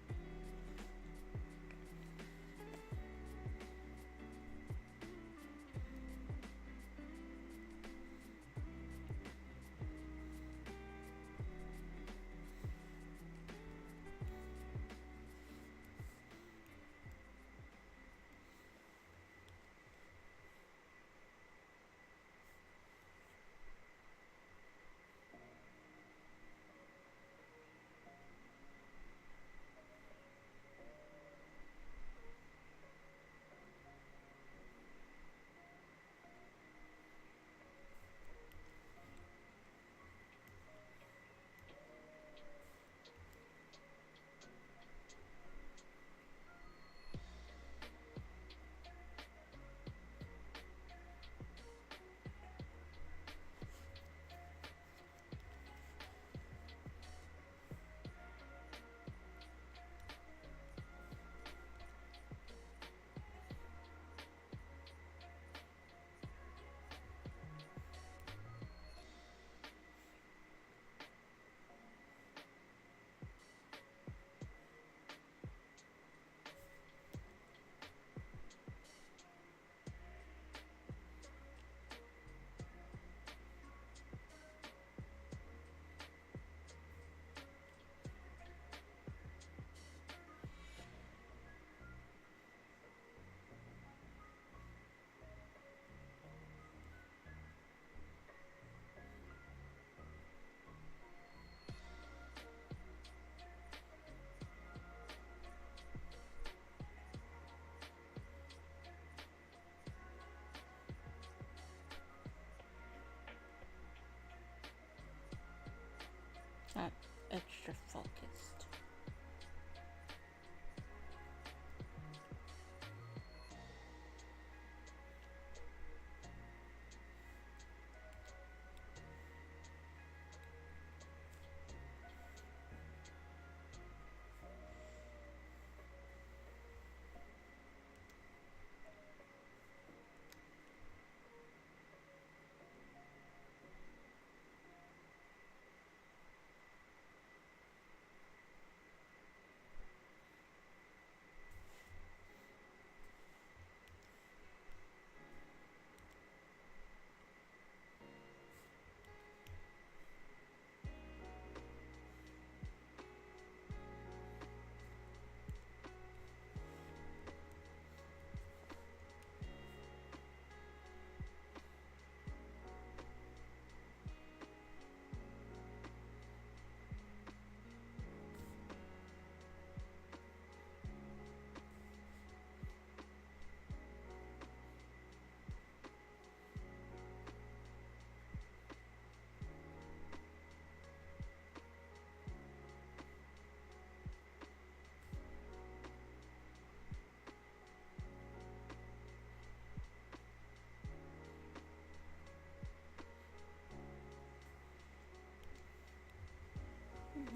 Not extra focused.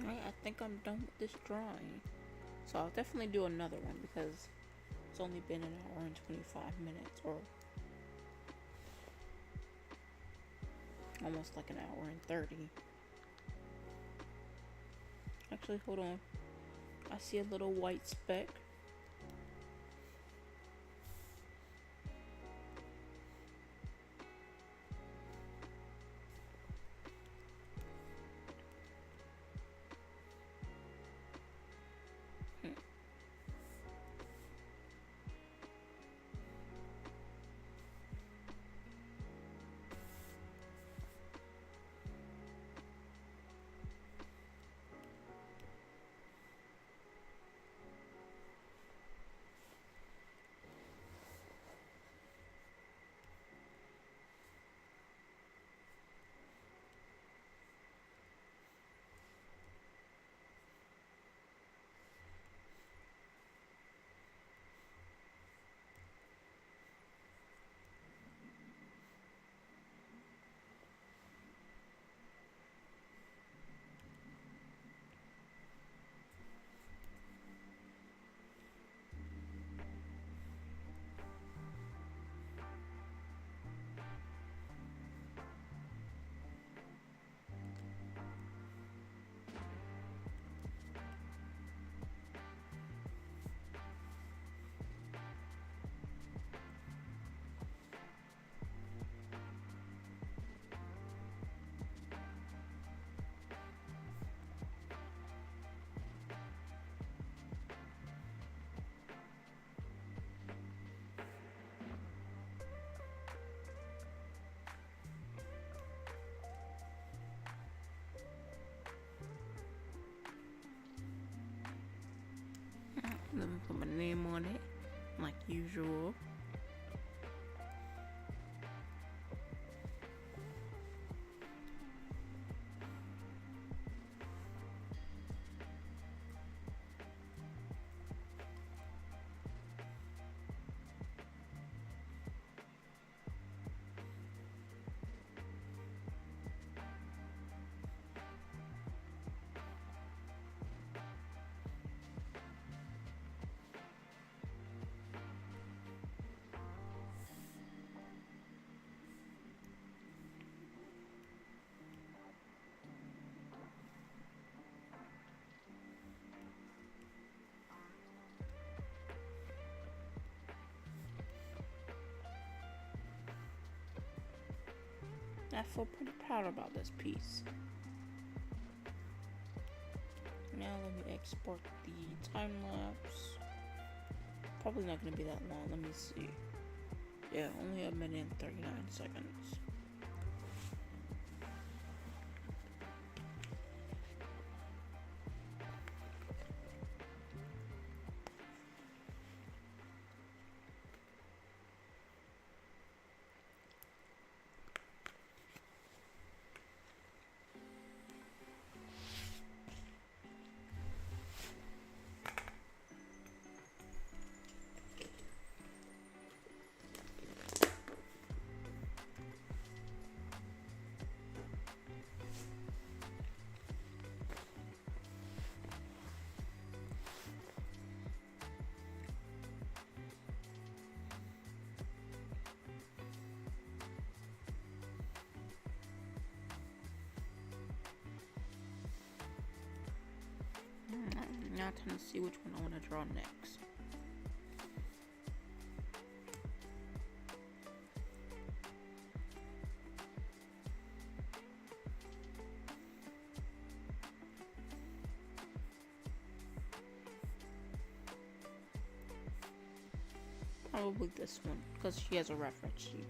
Alright, I think I'm done with this drawing. So I'll definitely do another one because it's only been an hour and 25 minutes, or almost like an hour and 30. Actually, hold on. I see a little white speck. Let me put my name on it, like usual. I feel pretty proud about this piece. Now let me export the time lapse. Probably not going to be that long. Let me see. Yeah, only 1 minute and 39 seconds. Now time to see which one I want to draw next. Probably this one, because she has a reference sheet.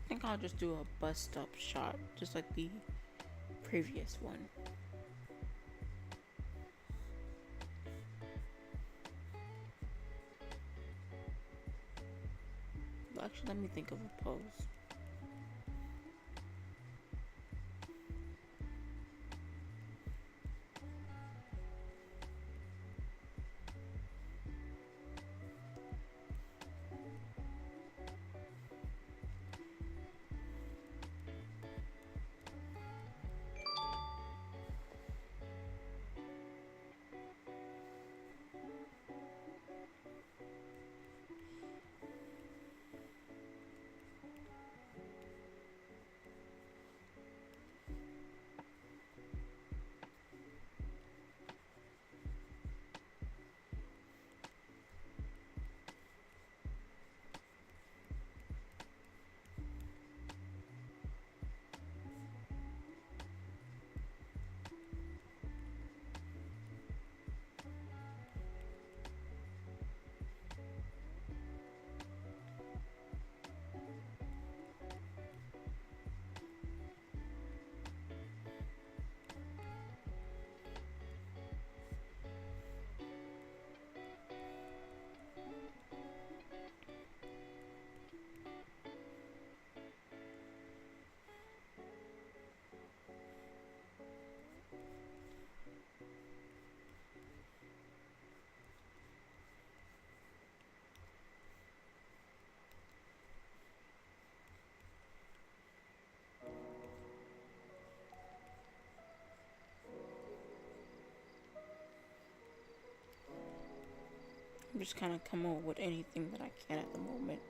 I think I'll just do a bust up shot, just like the previous one. Well, actually, let me think of a pose. I'm just kind of coming up with anything that I can at the moment.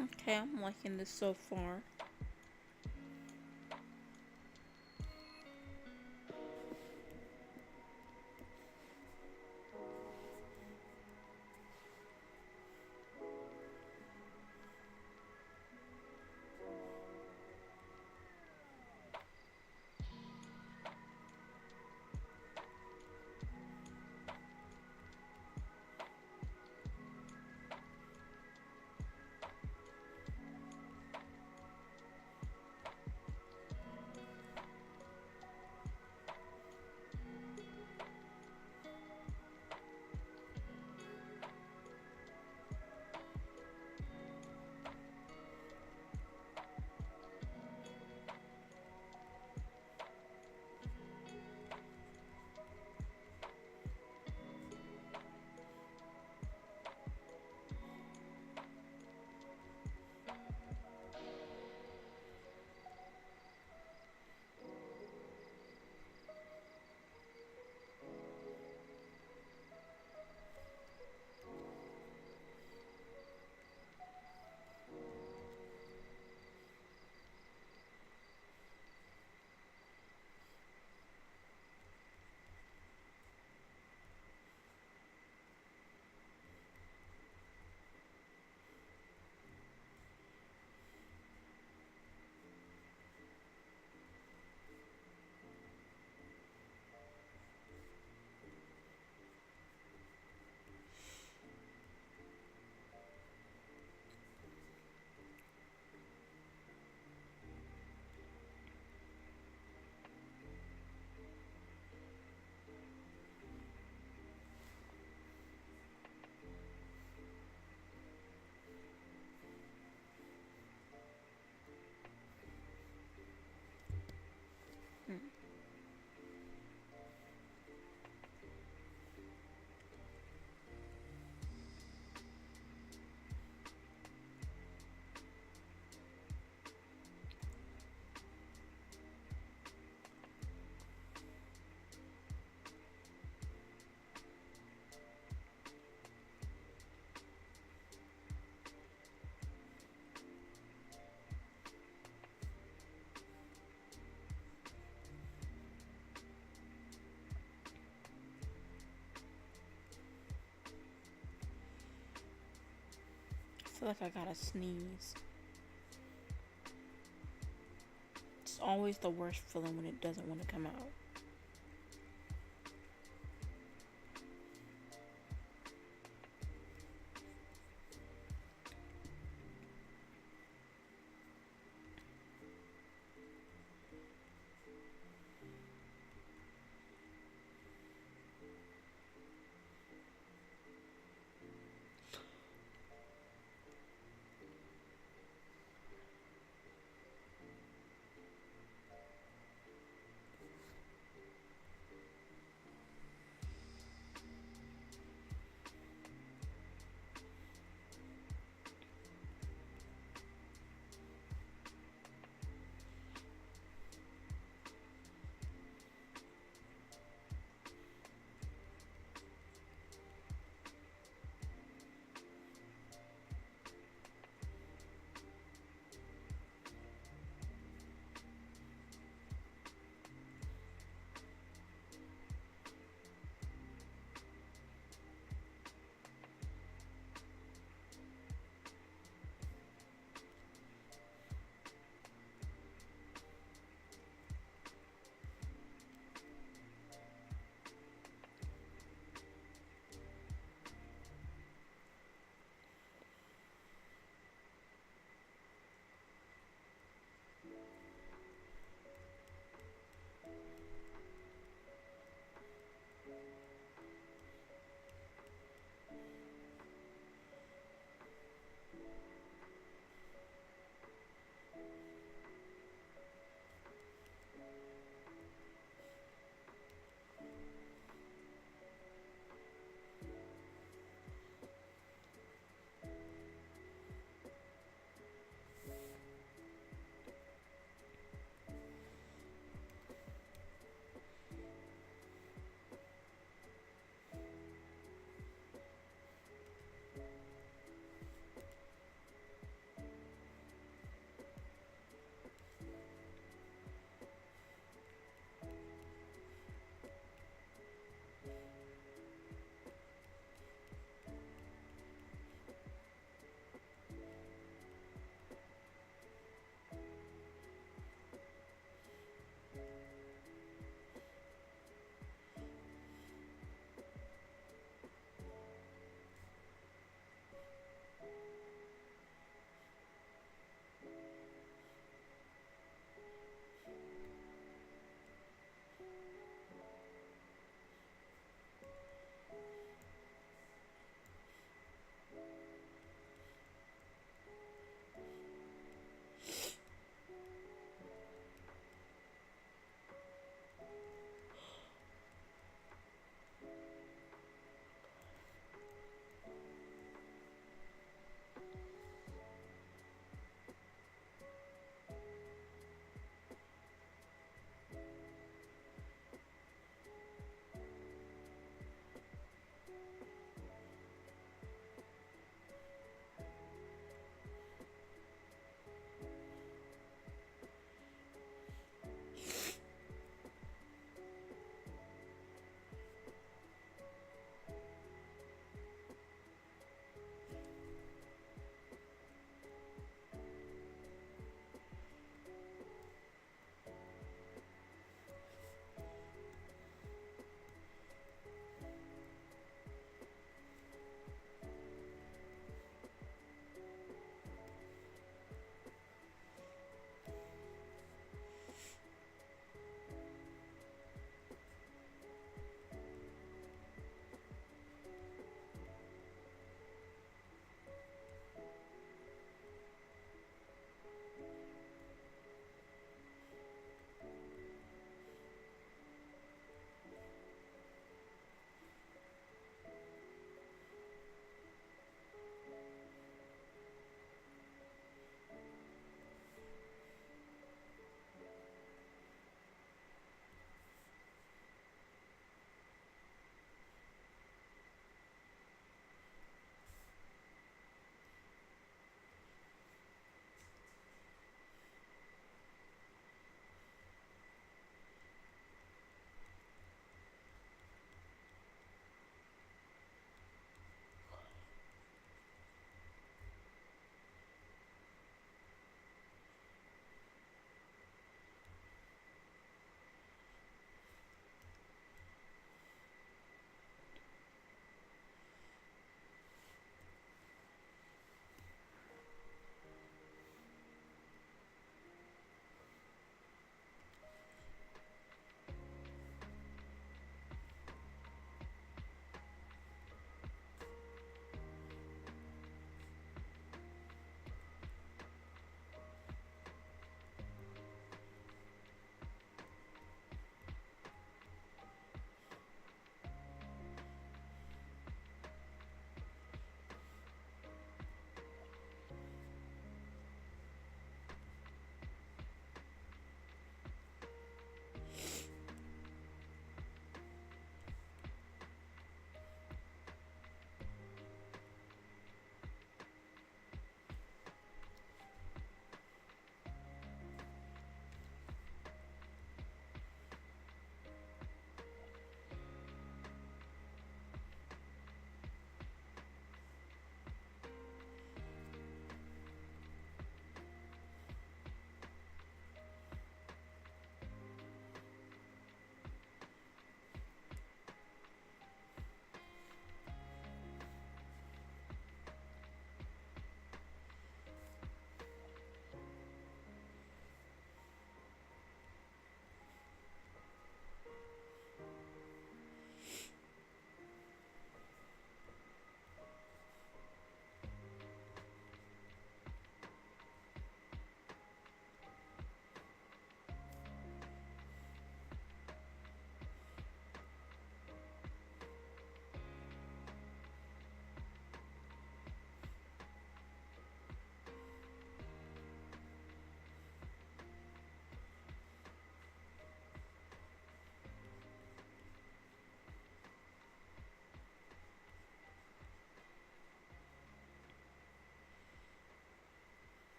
Okay, I'm liking this so far. I feel like I gotta sneeze. It's always the worst feeling when it doesn't want to come out.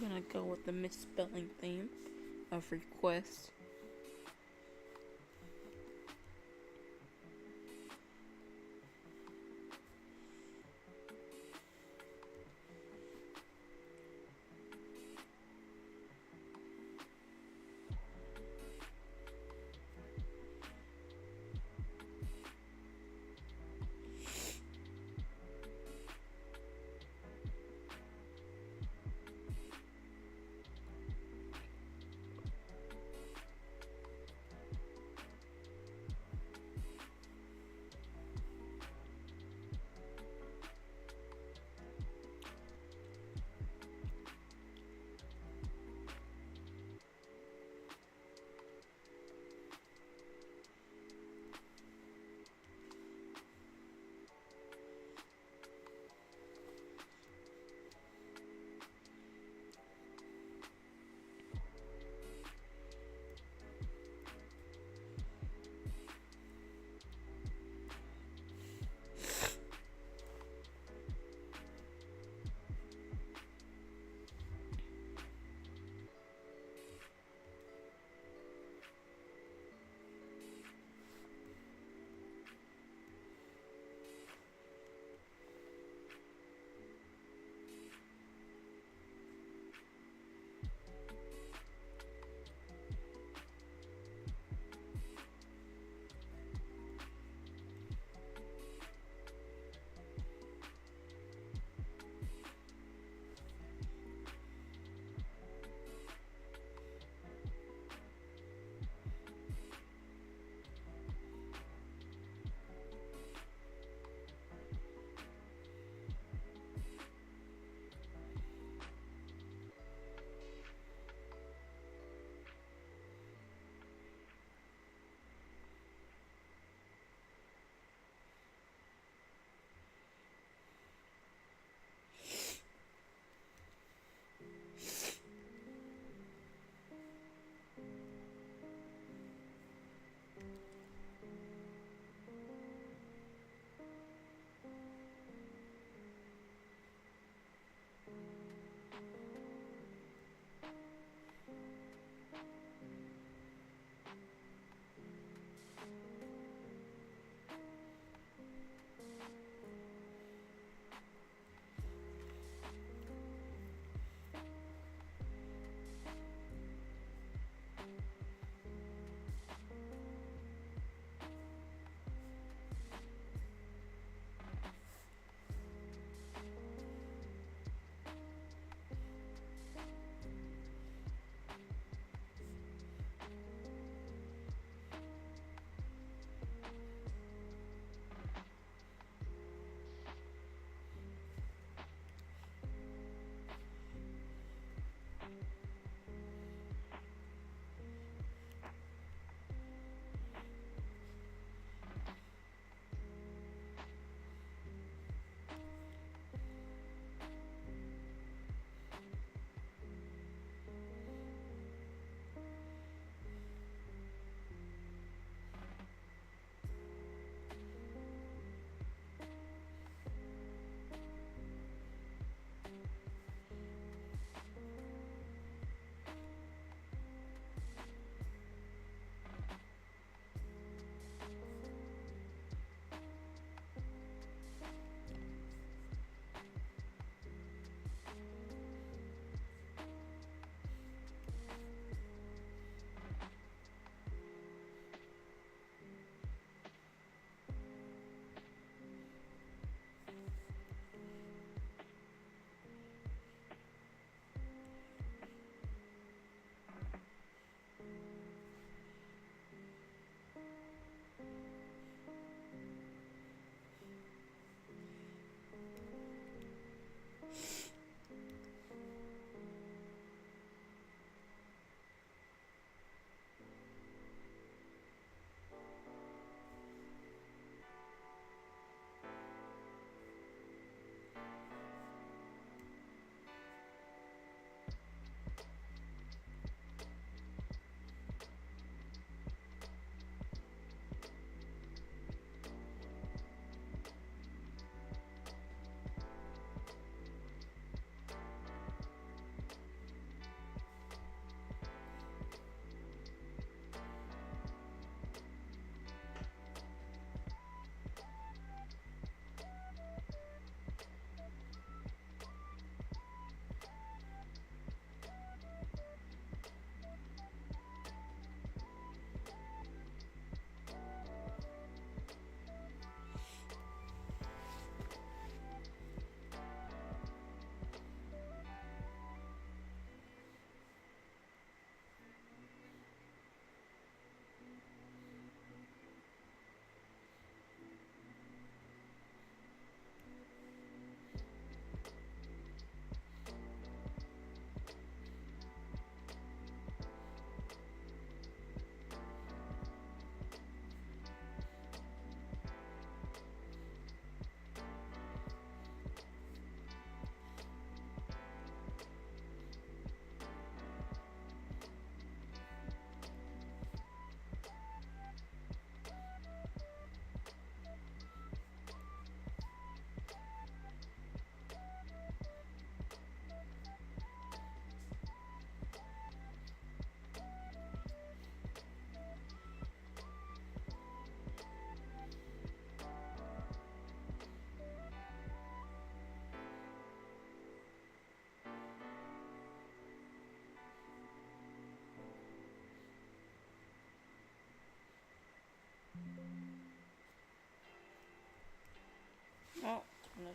gonna go with the misspelling theme of request.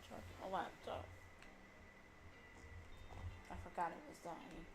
charge my laptop. I forgot it was dying.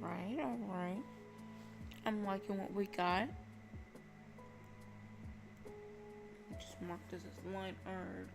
Alright, alright. I'm liking what we got. Just mark this as line art.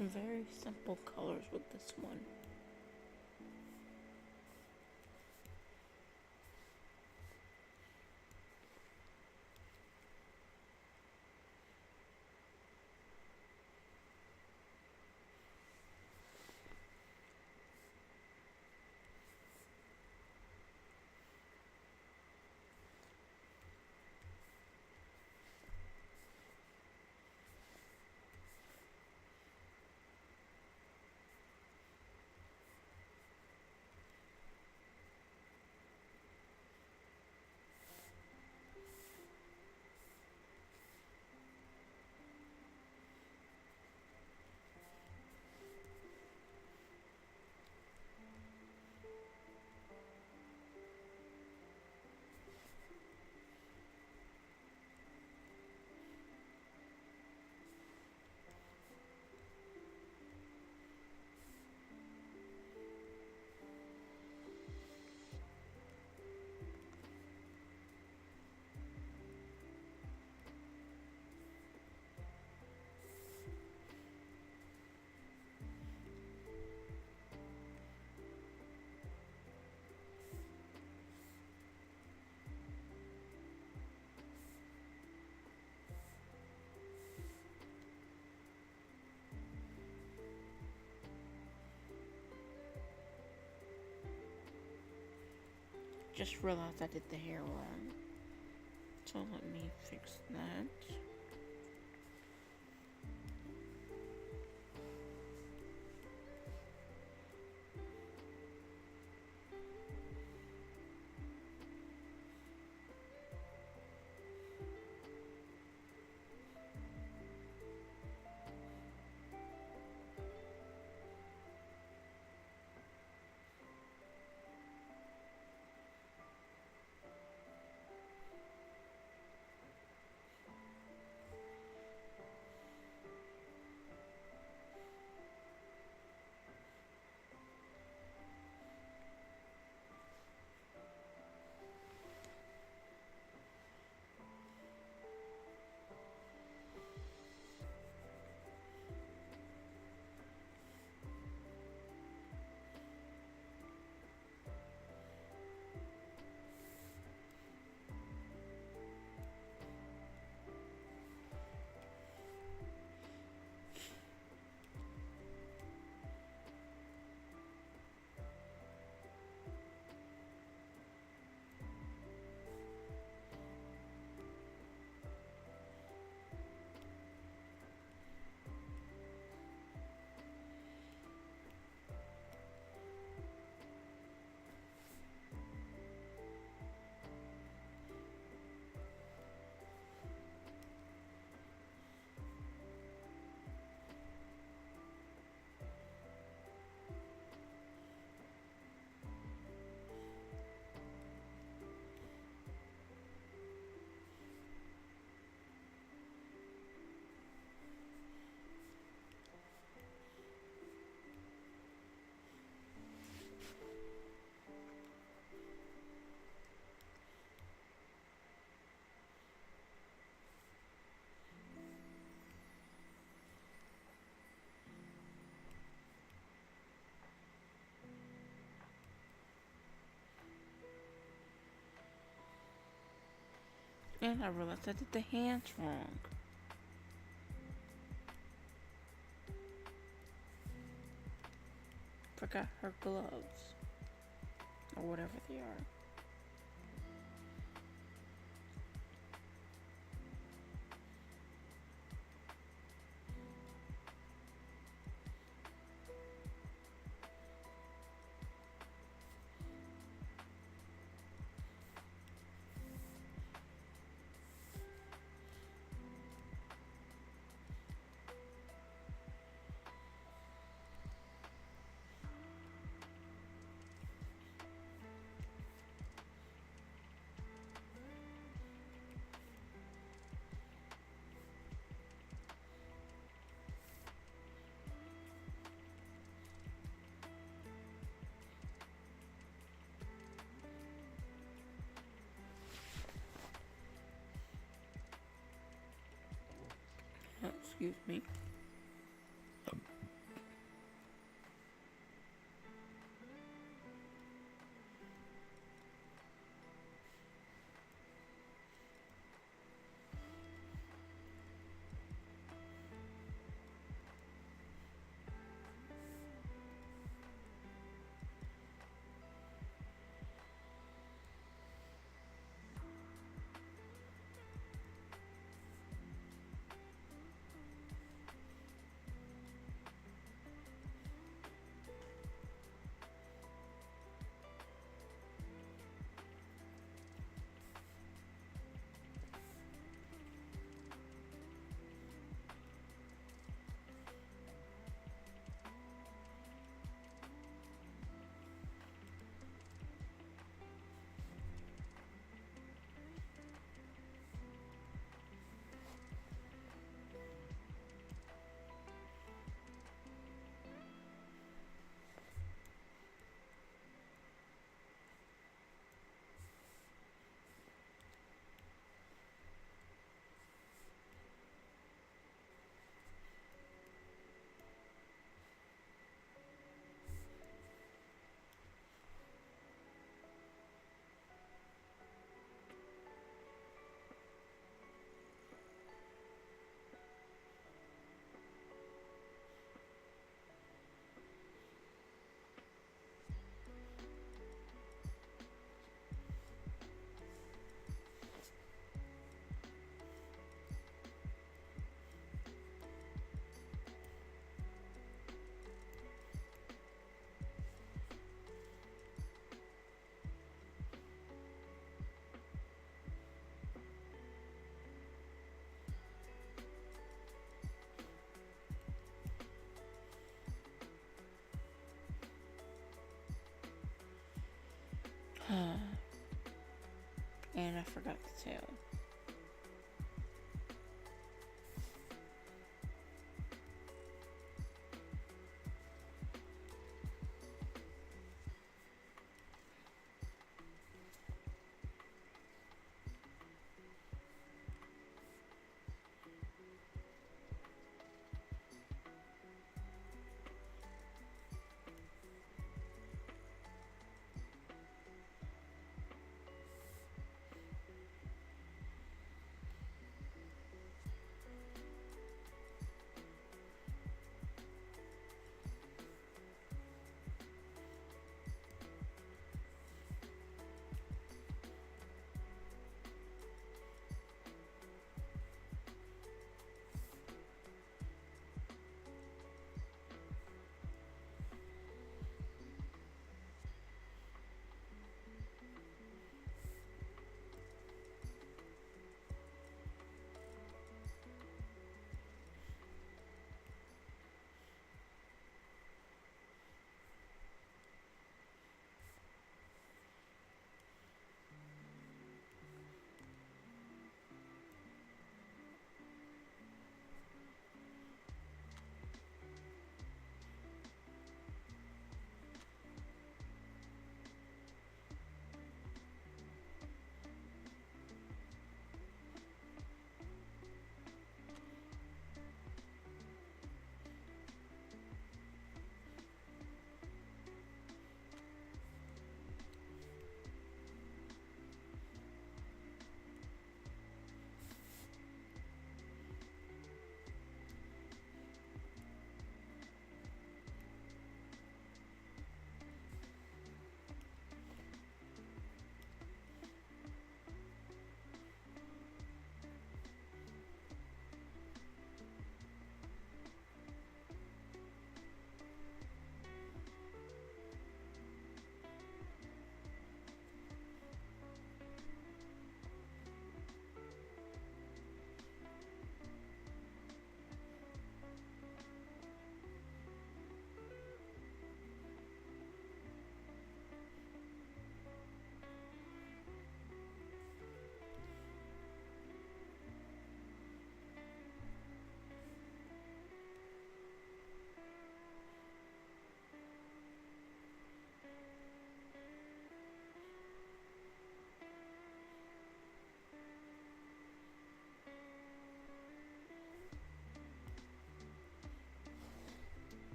Very simple colors with this one. Just realized I did the hair wrong. So let me fix that. And I realized I did the hands wrong. Forgot her gloves. Or whatever they are. Excuse me. And I forgot the tail.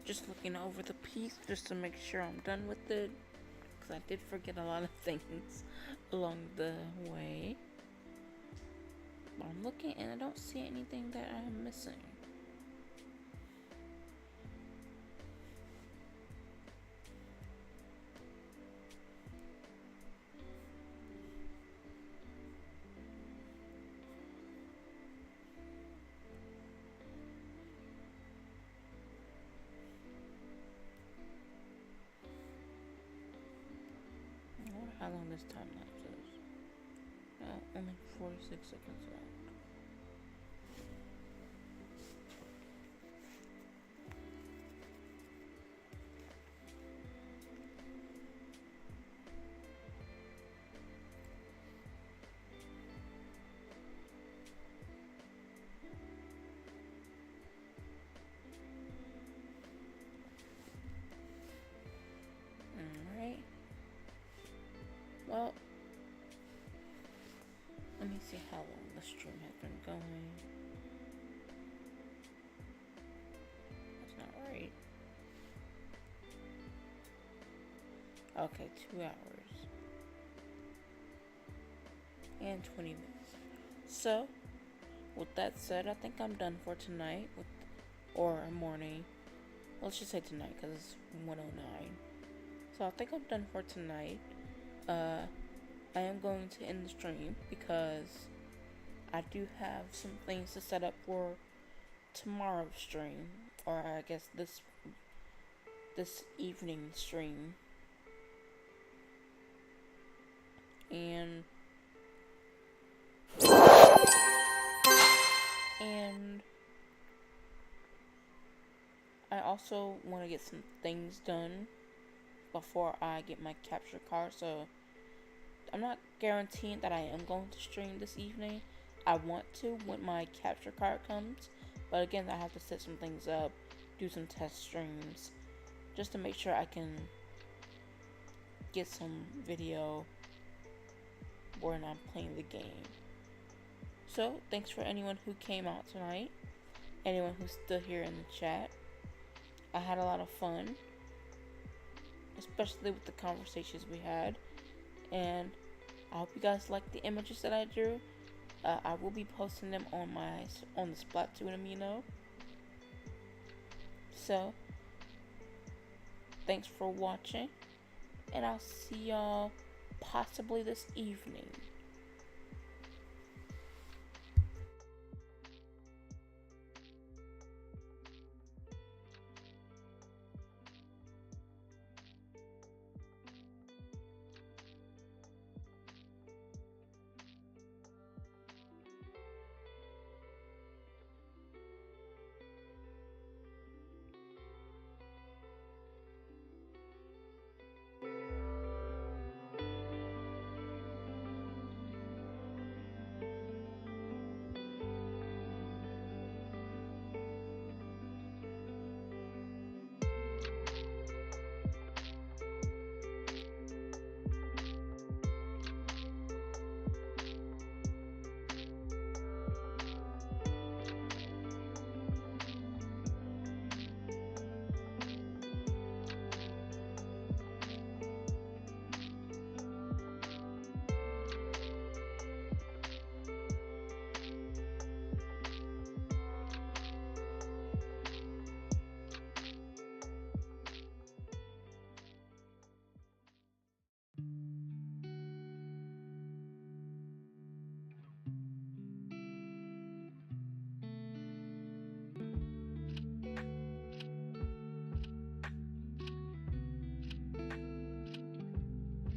Just looking over the piece just to make sure I'm done with it, because I did forget a lot of things along the way. But I'm looking and I don't see anything that I'm missing. How long this time lapse is? Oh, only 46 seconds left. Well, let me see how long the stream has been going. That's not right. Okay, 2 hours and 20 minutes. So, with that said, I think I'm done for tonight, or morning. Let's just say tonight, because it's 1:09. So I think I'm done for tonight. I am going to end the stream because I do have some things to set up for tomorrow's stream, or I guess this evening stream. And I also want to get some things done before I get my capture card, so I'm not guaranteeing that I am going to stream this evening. I want to when my capture card comes, but again, I have to set some things up, do some test streams, just to make sure I can get some video when I'm playing the game. So, thanks for anyone who came out tonight, anyone who's still here in the chat. I had a lot of fun, especially with the conversations we had, and I hope you guys like the images that I drew. I will be posting them on the Splatoon Amino. So, thanks for watching, and I'll see y'all possibly this evening.